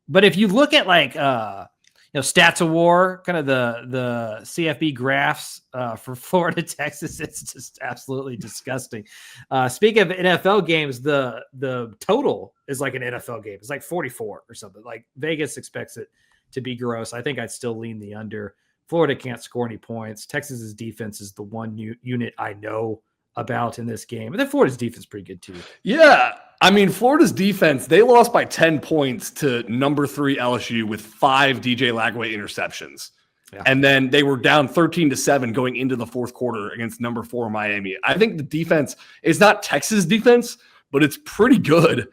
But if you look at like Stats of War, kind of the CFB graphs for Florida, Texas, it's just absolutely disgusting. Speaking of NFL games, the total is like an NFL game. It's like 44 or something. Like Vegas expects it to be gross. I think I'd still lean the under. Florida can't score any points. Texas's defense is the one unit I know about in this game. And then Florida's defense is pretty good too. Yeah. I mean, Florida's defense, they lost by 10 points to number 3 LSU with 5 DJ Lagway interceptions. Yeah. And then they were down 13-7 going into the fourth quarter against number 4 Miami. I think the defense is not Texas defense, but it's pretty good.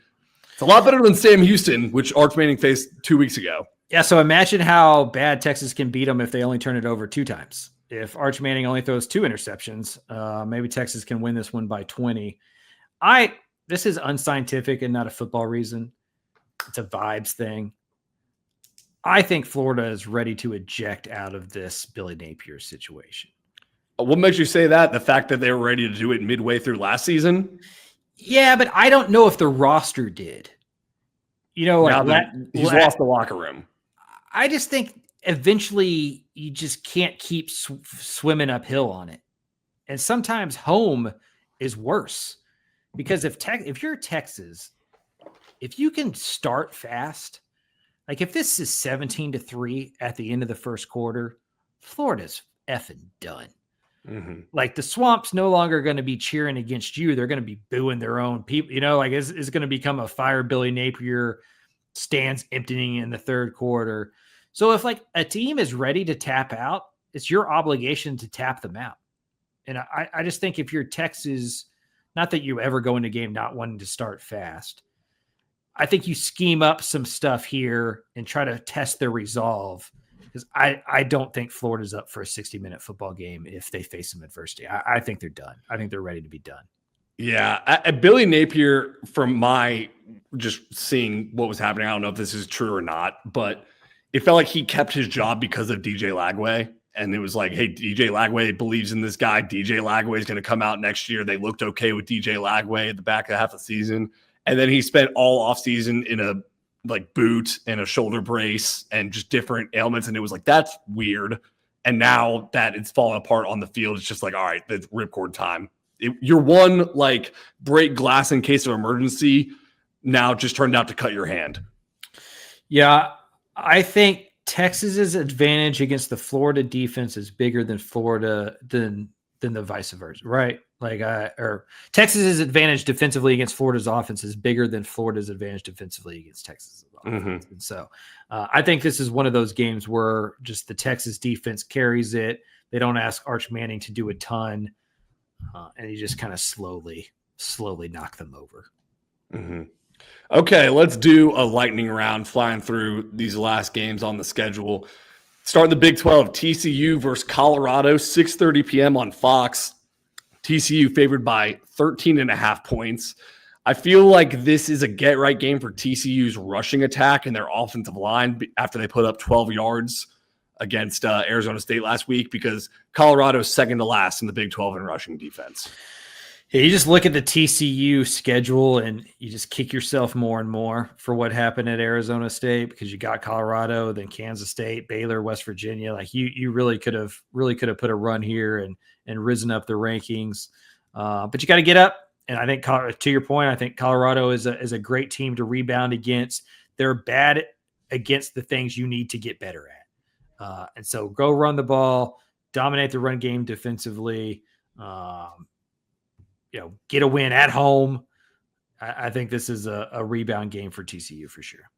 It's a lot better than Sam Houston, which Arch Manning faced 2 weeks ago. Yeah, so imagine how bad Texas can beat them if they only turn it over 2 times. If Arch Manning only throws 2 interceptions, maybe Texas can win this one by 20. This is unscientific and not a football reason. It's a vibes thing. I think Florida is ready to eject out of this Billy Napier situation. What makes you say that? The fact that they were ready to do it midway through last season? Yeah, but I don't know if the roster did. He's lost the locker room. I just think eventually you just can't keep swimming uphill on it. And sometimes home is worse. Because if you're Texas, if you can start fast, like if this is 17-3 at the end of the first quarter, Florida's effing done. Mm-hmm. Like the Swamp's no longer going to be cheering against you. They're going to be booing their own people. It's going to become a fire Billy Napier stands emptying in the third quarter. So if like a team is ready to tap out, it's your obligation to tap them out. And I just think if you're Texas, not that you ever go into a game not wanting to start fast. I think you scheme up some stuff here and try to test their resolve because I don't think Florida's up for a 60-minute football game if they face some adversity. I think they're done. I think they're ready to be done. Yeah. Billy Napier, from my just seeing what was happening, I don't know if this is true or not, but it felt like he kept his job because of DJ Lagway. And it was like, hey, DJ Lagway believes in this guy. DJ Lagway is going to come out next year. They looked okay with DJ Lagway at the back of half the season. And then he spent all offseason in a boot and a shoulder brace and just different ailments. And it was like, that's weird. And now that it's falling apart on the field, it's just like, all right, it's ripcord time. Your one break glass in case of emergency now just turned out to cut your hand. Yeah, I think Texas's advantage against the Florida defense is bigger than Florida than the vice versa, right? Or Texas's advantage defensively against Florida's offense is bigger than Florida's advantage defensively against Texas's offense. And so I think this is one of those games where just the Texas defense carries it. They don't ask Arch Manning to do a ton, and you just kind of slowly knock them over. Okay, let's do a lightning round, flying through these last games on the schedule. Starting the Big 12, TCU versus Colorado, 6:30 p.m. on Fox. TCU favored by 13.5 points. I feel like this is a get-right game for TCU's rushing attack and their offensive line after they put up 12 yards against Arizona State last week, because Colorado's second to last in the Big 12 in rushing defense. Yeah, you just look at the TCU schedule and you just kick yourself more and more for what happened at Arizona State, because you got Colorado, then Kansas State, Baylor, West Virginia. Like you really could have put a run here and risen up the rankings. But you got to get up. And I think, to your point, I think Colorado is a great team to rebound against. They're bad against the things you need to get better at. And so go run the ball, dominate the run game defensively. Get a win at home. I think this is a rebound game for TCU for sure.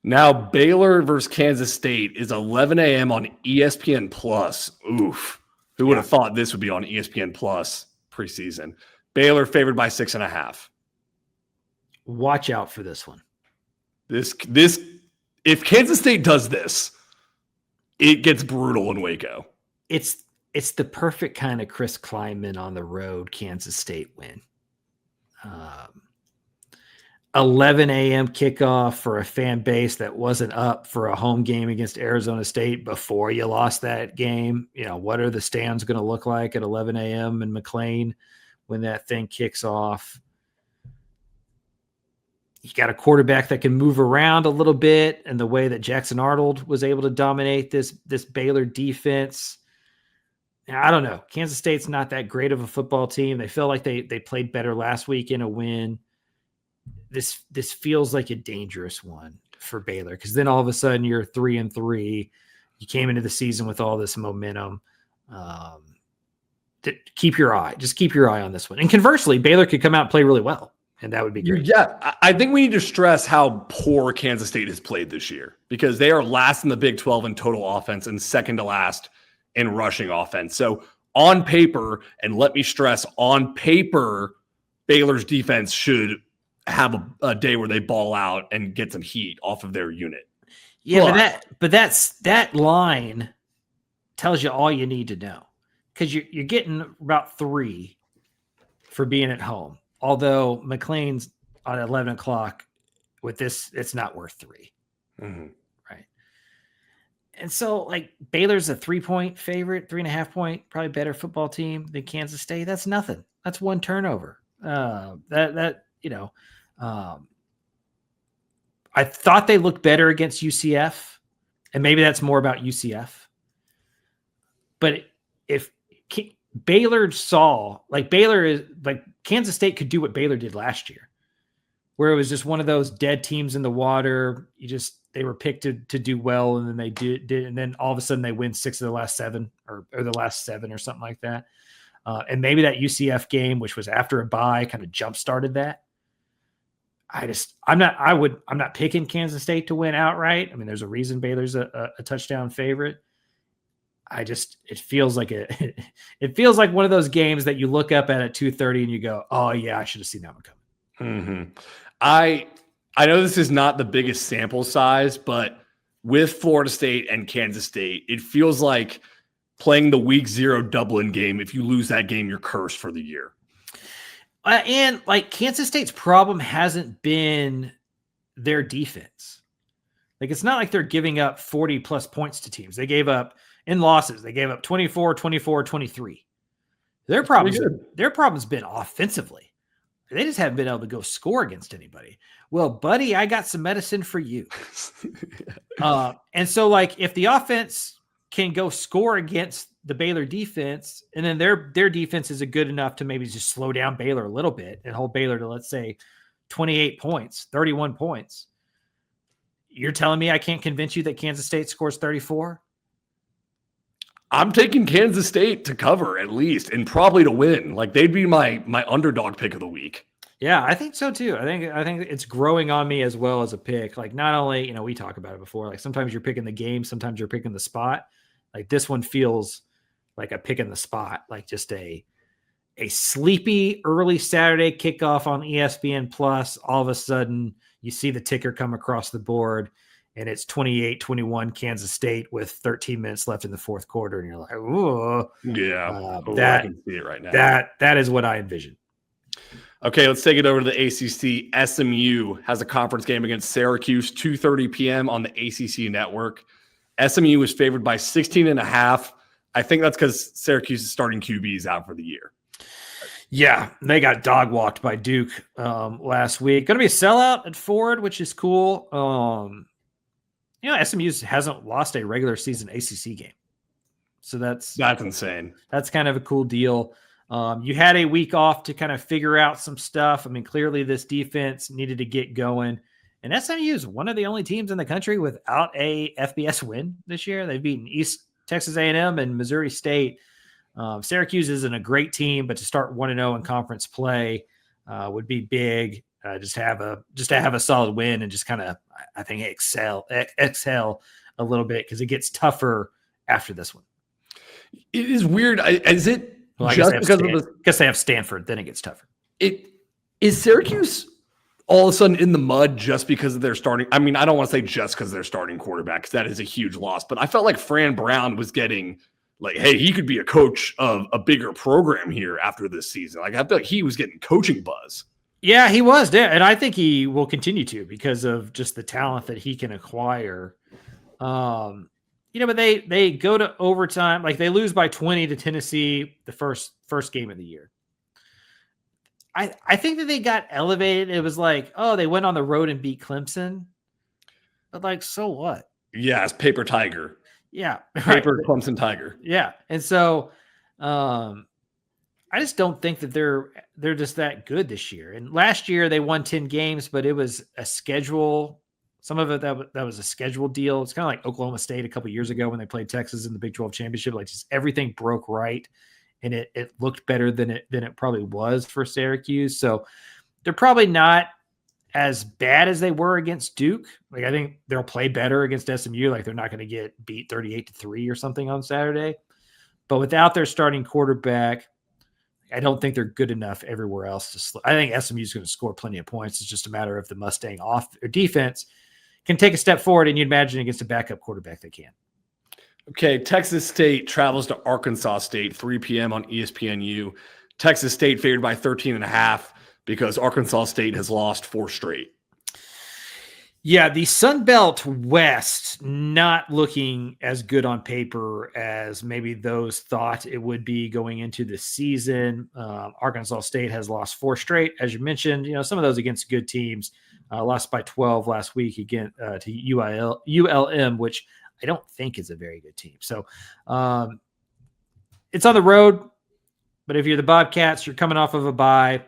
Now, Baylor versus Kansas State is 11 a.m. on ESPN Plus. Oof. Who would have thought this would be on ESPN Plus preseason? Baylor favored by 6.5. Watch out for this one. This if Kansas State does this, it gets brutal in Waco. It's the perfect kind of Chris Klieman on the road Kansas State win. 11 a.m. kickoff for a fan base that wasn't up for a home game against Arizona State before you lost that game. What are the stands going to look like at 11 a.m. in McLean when that thing kicks off? You got a quarterback that can move around a little bit, and the way that Jackson Arnold was able to dominate this Baylor defense. I don't know. Kansas State's not that great of a football team. They feel like they played better last week in a win. This feels like a dangerous one for Baylor, because then all of a sudden you're 3-3. You came into the season with all this momentum. Keep your eye on this one. And conversely, Baylor could come out and play really well, and that would be great. Yeah, I think we need to stress how poor Kansas State has played this year, because they are last in the Big 12 in total offense and second to last in rushing offense. So on paper, and let me stress, on paper, Baylor's defense should have a day where they ball out and get some heat off of their unit. Yeah, but that line tells you all you need to know, because you're getting about 3 for being at home. Although McLean's on 11 o'clock with this, it's not worth 3. Mm-hmm. Right. And so, Baylor's a 3-point favorite, 3.5 point, probably better football team than Kansas State. That's nothing. That's one turnover. I thought they looked better against UCF, and maybe that's more about UCF. But if Baylor saw, Kansas State could do what Baylor did last year, where it was just one of those dead teams in the water. They were picked to do well, and then they did, and then all of a sudden they win 6 of the last 7 or the last 7 or something like that. And maybe that UCF game, which was after a bye, kind of jump started that. I'm not picking Kansas State to win outright. I mean, there's a reason Baylor's a touchdown favorite. It feels like one of those games that you look up at 2:30 and you go, oh yeah, I should have seen that one coming. Mm-hmm. I know this is not the biggest sample size, but with Florida State and Kansas State, it feels like playing the week 0 Dublin game. If you lose that game, you're cursed for the year. And Kansas State's problem hasn't been their defense. It's not like they're giving up 40 plus points to teams. They gave up in losses. They gave up 24, 24, 23. Their problem's been offensively. They just haven't been able to go score against anybody. Well, buddy, I got some medicine for you. And so if the offense can go score against the Baylor defense, and then their defense is good enough to maybe just slow down Baylor a little bit and hold Baylor to, let's say, 28 points, 31 points. You're telling me I can't convince you that Kansas State scores 34? I'm taking Kansas State to cover at least, and probably to win. Like, they'd be my underdog pick of the week. Yeah, I think so too. I think it's growing on me as well as a pick. Like, not only, we talk about it before, like sometimes you're picking the game, sometimes you're picking the spot. Like, this one feels like a pick in the spot, like just a sleepy early Saturday kickoff on ESPN Plus. All of a sudden you see the ticker come across the board and it's 28-21 Kansas State with 13 minutes left in the fourth quarter. And you're like, oh, yeah, I can see it right now. That is what I envision. Okay, let's take it over to the ACC. SMU has a conference game against Syracuse, 2:30 p.m. on the ACC network. SMU is favored by 16.5. I think that's because Syracuse's starting QB is out for the year. Yeah, they got dog walked by Duke last week. Going to be a sellout at Ford, which is cool. SMU hasn't lost a regular season ACC game, so that's insane. That's kind of a cool deal. You had a week off to kind of figure out some stuff. I mean, clearly this defense needed to get going, and SMU is one of the only teams in the country without a FBS win this year. They've beaten East Texas A&M and Missouri State. Syracuse isn't a great team, but to start 1-0 in conference play would be big. Just to have a solid win and just kind of, I think, exhale a little bit because it gets tougher after this one. It is weird. Is it just because they have Stanford? Then it gets tougher. Is Syracuse all of a sudden in the mud just because of their starting? I mean, I don't want to say just because they're starting quarterback, because that is a huge loss. But I felt like Fran Brown was getting like, hey, he could be a coach of a bigger program here after this season. Like, I feel like he was getting coaching buzz. Yeah, he was there, and I think he will continue to because of just the talent that he can acquire. But they go to overtime, like they lose by 20 to Tennessee the first game of the year. I think that they got elevated. It was like, oh, they went on the road and beat Clemson, but like, so what? Yeah, it's paper tiger. Yeah, paper right. Clemson Tiger. Yeah, and so I just don't think that they're just that good this year. And last year they won 10 games, but it was a schedule. Some of it that was a scheduled deal. It's kind of like Oklahoma State a couple of years ago when they played Texas in the Big 12 championship. Like, just everything broke right, and it looked better than it probably was for Syracuse. So they're probably not as bad as they were against Duke. Like, I think they'll play better against SMU. Like, they're not going to get beat 38-3 or something on Saturday. But without their starting quarterback, I don't think they're good enough everywhere else I think SMU is going to score plenty of points. It's just a matter of the Mustang defense can take a step forward, and you'd imagine against a backup quarterback they can. Okay, Texas State travels to Arkansas State, 3 p.m. on ESPNU. Texas State favored by 13.5 because Arkansas State has lost 4 straight. Yeah, the Sun Belt West not looking as good on paper as maybe those thought it would be going into the season. Arkansas State has lost 4 straight, as you mentioned. Some of those against good teams. Lost by 12 last week again to ULM, which I don't think is a very good team. So it's on the road, but if you're the Bobcats, you're coming off of a bye,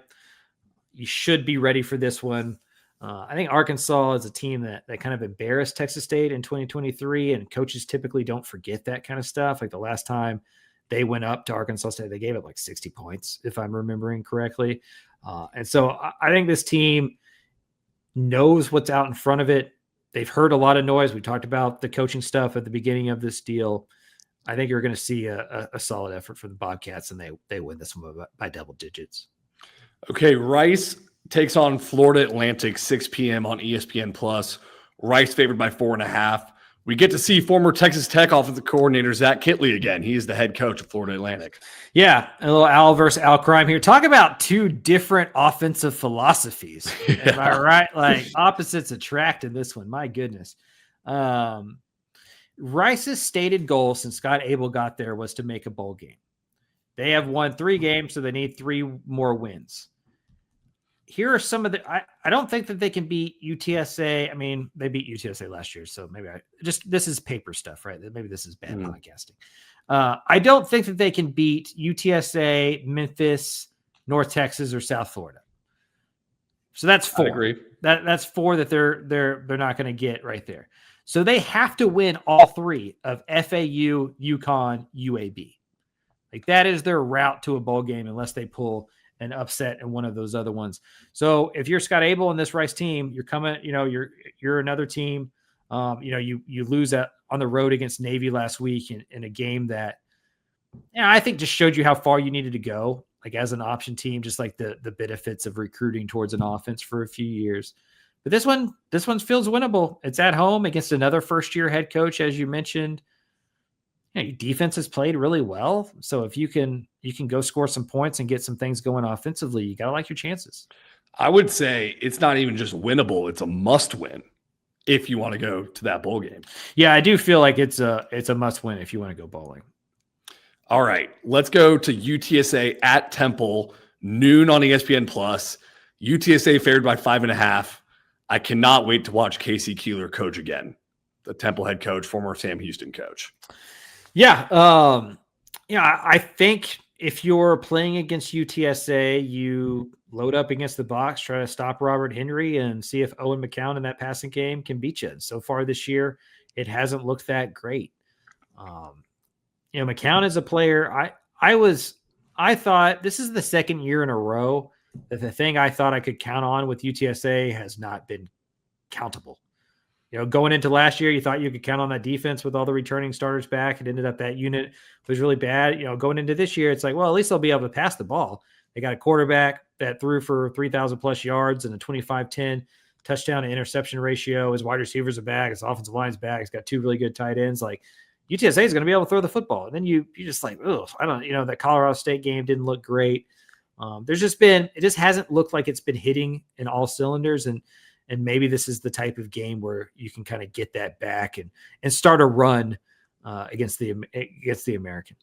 you should be ready for this one. I think Arkansas is a team that kind of embarrassed Texas State in 2023, and coaches typically don't forget that kind of stuff. Like, the last time they went up to Arkansas State, they gave up like 60 points, if I'm remembering correctly. And so I think this team knows what's out in front of it. They've heard a lot of noise. We talked about the coaching stuff at the beginning of this deal. I think you're going to see a solid effort for the Bobcats, and they win this one by double digits. Okay, Rice takes on Florida Atlantic, 6 p.m. on ESPN Plus. Rice favored by 4.5. We get to see former Texas Tech offensive coordinator Zach Kittley again. He is the head coach of Florida Atlantic. Yeah, a little Al versus Al crime here. Talk about 2 different offensive philosophies. Yeah. Am I right? Like, opposites attract in this one. My goodness. Rice's stated goal since Scott Abel got there was to make a bowl game. They have won 3 games, so they need 3 more wins. Here are some of the I don't think that they can beat UTSA. I mean, they beat UTSA last year, so maybe this is paper stuff, right? Maybe this is bad podcasting. I don't think that they can beat UTSA, Memphis, North Texas, or South Florida. So that's 4. I agree. That's 4 that they're not going to get right there. So they have to win all 3 of FAU, UConn, UAB. Like that is their route to a bowl game unless they pull an upset in one of those other ones. So if you're Scott Abel and this Rice team, you're coming, you're another team. You lose on the road against Navy last week in a game that, I think just showed you how far you needed to go, like as an option team, just like the benefits of recruiting towards an offense for a few years. But this one feels winnable. It's at home against another first-year head coach, as you mentioned. Your defense has played really well. So if you can go score some points and get some things going offensively, you got to like your chances. I would say it's not even just winnable. It's a must win if you want to go to that bowl game. Yeah, I do feel like it's a must win if you want to go bowling. All right, let's go to UTSA at Temple, noon on ESPN+. UTSA favored by 5.5. I cannot wait to watch Casey Keeler coach again, the Temple head coach, former Sam Houston coach. Yeah. I think if you're playing against UTSA, you load up against the box, try to stop Robert Henry and see if Owen McCown in that passing game can beat you. So far this year, it hasn't looked that great. McCown is a player. I thought this is the second year in a row that the thing I thought I could count on with UTSA has not been countable. Going into last year, you thought you could count on that defense with all the returning starters back. It ended up that unit was really bad. Going into this year, it's like, well, at least they'll be able to pass the ball. They got a quarterback that threw for 3,000 plus yards and a 25-10 touchdown to interception ratio. His wide receivers are back. His offensive line's back. He's got 2 really good tight ends. Like UTSA is going to be able to throw the football. And then you just like, oh, I don't, that Colorado State game didn't look great. It just hasn't looked like it's been hitting in all cylinders. And maybe this is the type of game where you can kind of get that back and start a run against the American.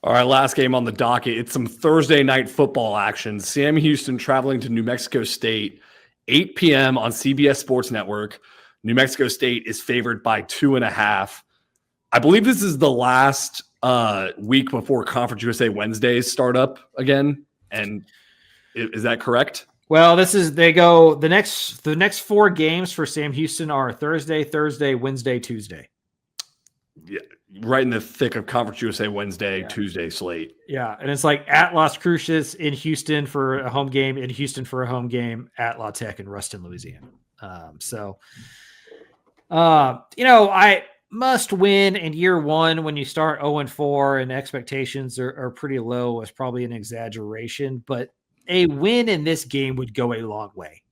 All right, last game on the docket. It's some Thursday night football action. Sam Houston traveling to New Mexico State, 8 p.m. on CBS Sports Network. New Mexico State is favored by 2.5. I believe this is the last week before Conference USA Wednesdays start up again. And is that correct? Well, the next 4 games for Sam Houston are Thursday, Wednesday, Tuesday. Yeah, right in the thick of Conference USA Wednesday, Tuesday slate. Yeah, and it's like at Las Cruces in Houston for a home game, in Houston for a home game, at La Tech in Ruston, Louisiana. I must win in year one when you start 0-4 and expectations are pretty low is probably an exaggeration, but a win in this game would go a long way.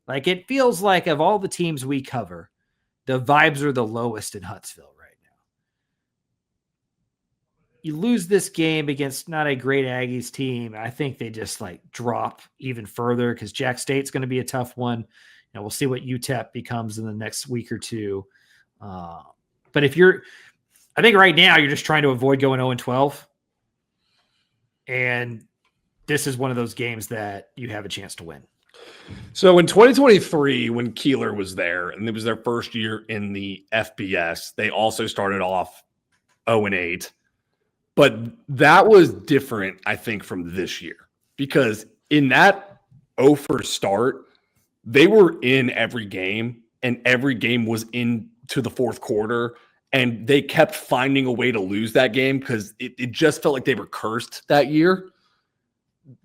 Like it feels like of all the teams we cover, the vibes are the lowest in Huntsville right now. You lose this game against not a great Aggies team. I think they just like drop even further because Jack State's going to be a tough one. We'll see what UTEP becomes in the next week or two. But I think right now you're just trying to avoid going 0-12. And this is one of those games that you have a chance to win. So in 2023, when Keeler was there, and it was their first year in the FBS, they also started off 0-8. But that was different, I think, from this year. Because in that 0-1 start, they were in every game, and every game was into the fourth quarter, and they kept finding a way to lose that game because it just felt like they were cursed that year.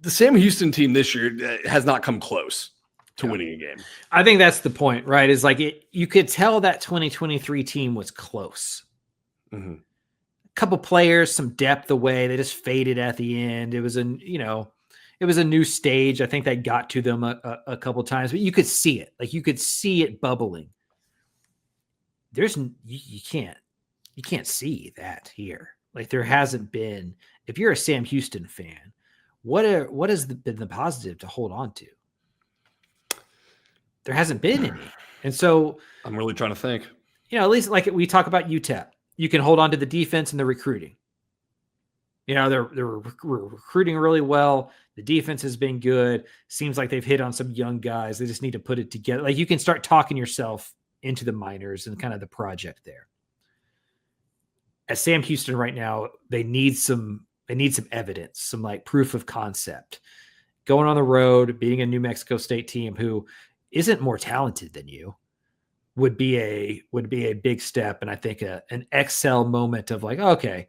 The Sam Houston team this year has not come close to winning a game. I think that's the point, right? Is like you could tell that 2023 team was close. Mm-hmm. A couple players, some depth away. They just faded at the end. It was a new stage. I think they got to them a couple times, but you could see it. Like you could see it bubbling. You can't see that here. Like there hasn't been. If you're a Sam Houston fan, what has been the positive to hold on to? There hasn't been any. And so I'm really trying to think. At least like we talk about UTEP, you can hold on to the defense and the recruiting. They're recruiting really well. The defense has been good. Seems like they've hit on some young guys. They just need to put it together. Like you can start talking yourself into the minors and kind of the project there. At Sam Houston right now, they need some evidence, some like proof of concept. Going on the road, beating a New Mexico State team who isn't more talented than you would be a big step. And I think an Excel moment of like, okay,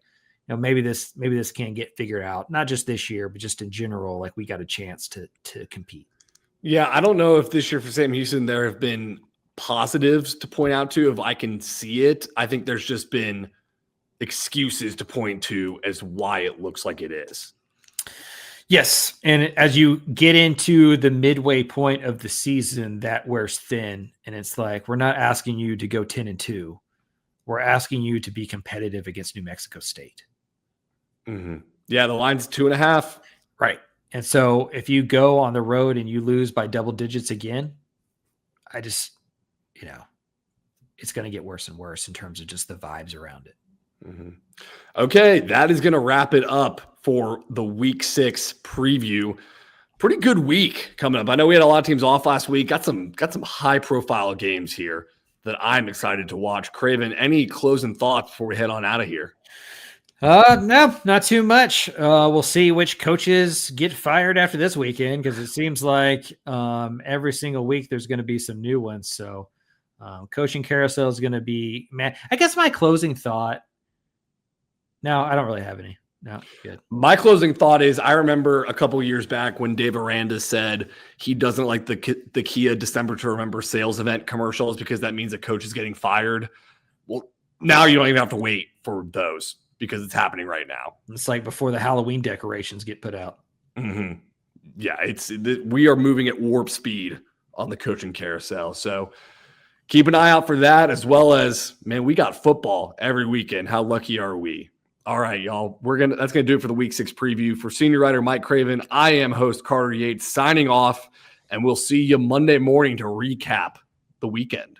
maybe this can get figured out, not just this year, but just in general, like we got a chance to compete. Yeah, I don't know if this year for Sam Houston there have been positives to point out to. If I can see it, I think there's just been excuses to point to as why it looks like it is. Yes, and as you get into the midway point of the season, that wears thin, and it's like we're not asking you to go 10-2. We're asking you to be competitive against New Mexico State. Mm-hmm. Yeah, the line's 2.5. Right. And so if you go on the road and you lose by double digits again, I just, it's going to get worse and worse in terms of just the vibes around it. Mm-hmm. Okay, that is going to wrap it up for the Week 6 preview. Pretty good week coming up. I know we had a lot of teams off last week. Got some high-profile games here that I'm excited to watch. Craven, any closing thoughts before we head on out of here? No, not too much. We'll see which coaches get fired after this weekend, because it seems like every single week there's going to be some new ones. So coaching carousel is going to be, man, I guess my closing thought. No, I don't really have any. No, good. My closing thought is I remember a couple years back when Dave Aranda said he doesn't like the Kia December to Remember sales event commercials because that means a coach is getting fired. Well, now you don't even have to wait for those because it's happening right now. It's like before the Halloween decorations get put out. Mm-hmm. Yeah, we are moving at warp speed on the coaching carousel. So keep an eye out for that, as well as, man, we got football every weekend. How lucky are we? All right, y'all. That's gonna do it for the Week 6 preview. For senior writer Mike Craven, I am host Carter Yates signing off, and we'll see you Monday morning to recap the weekend.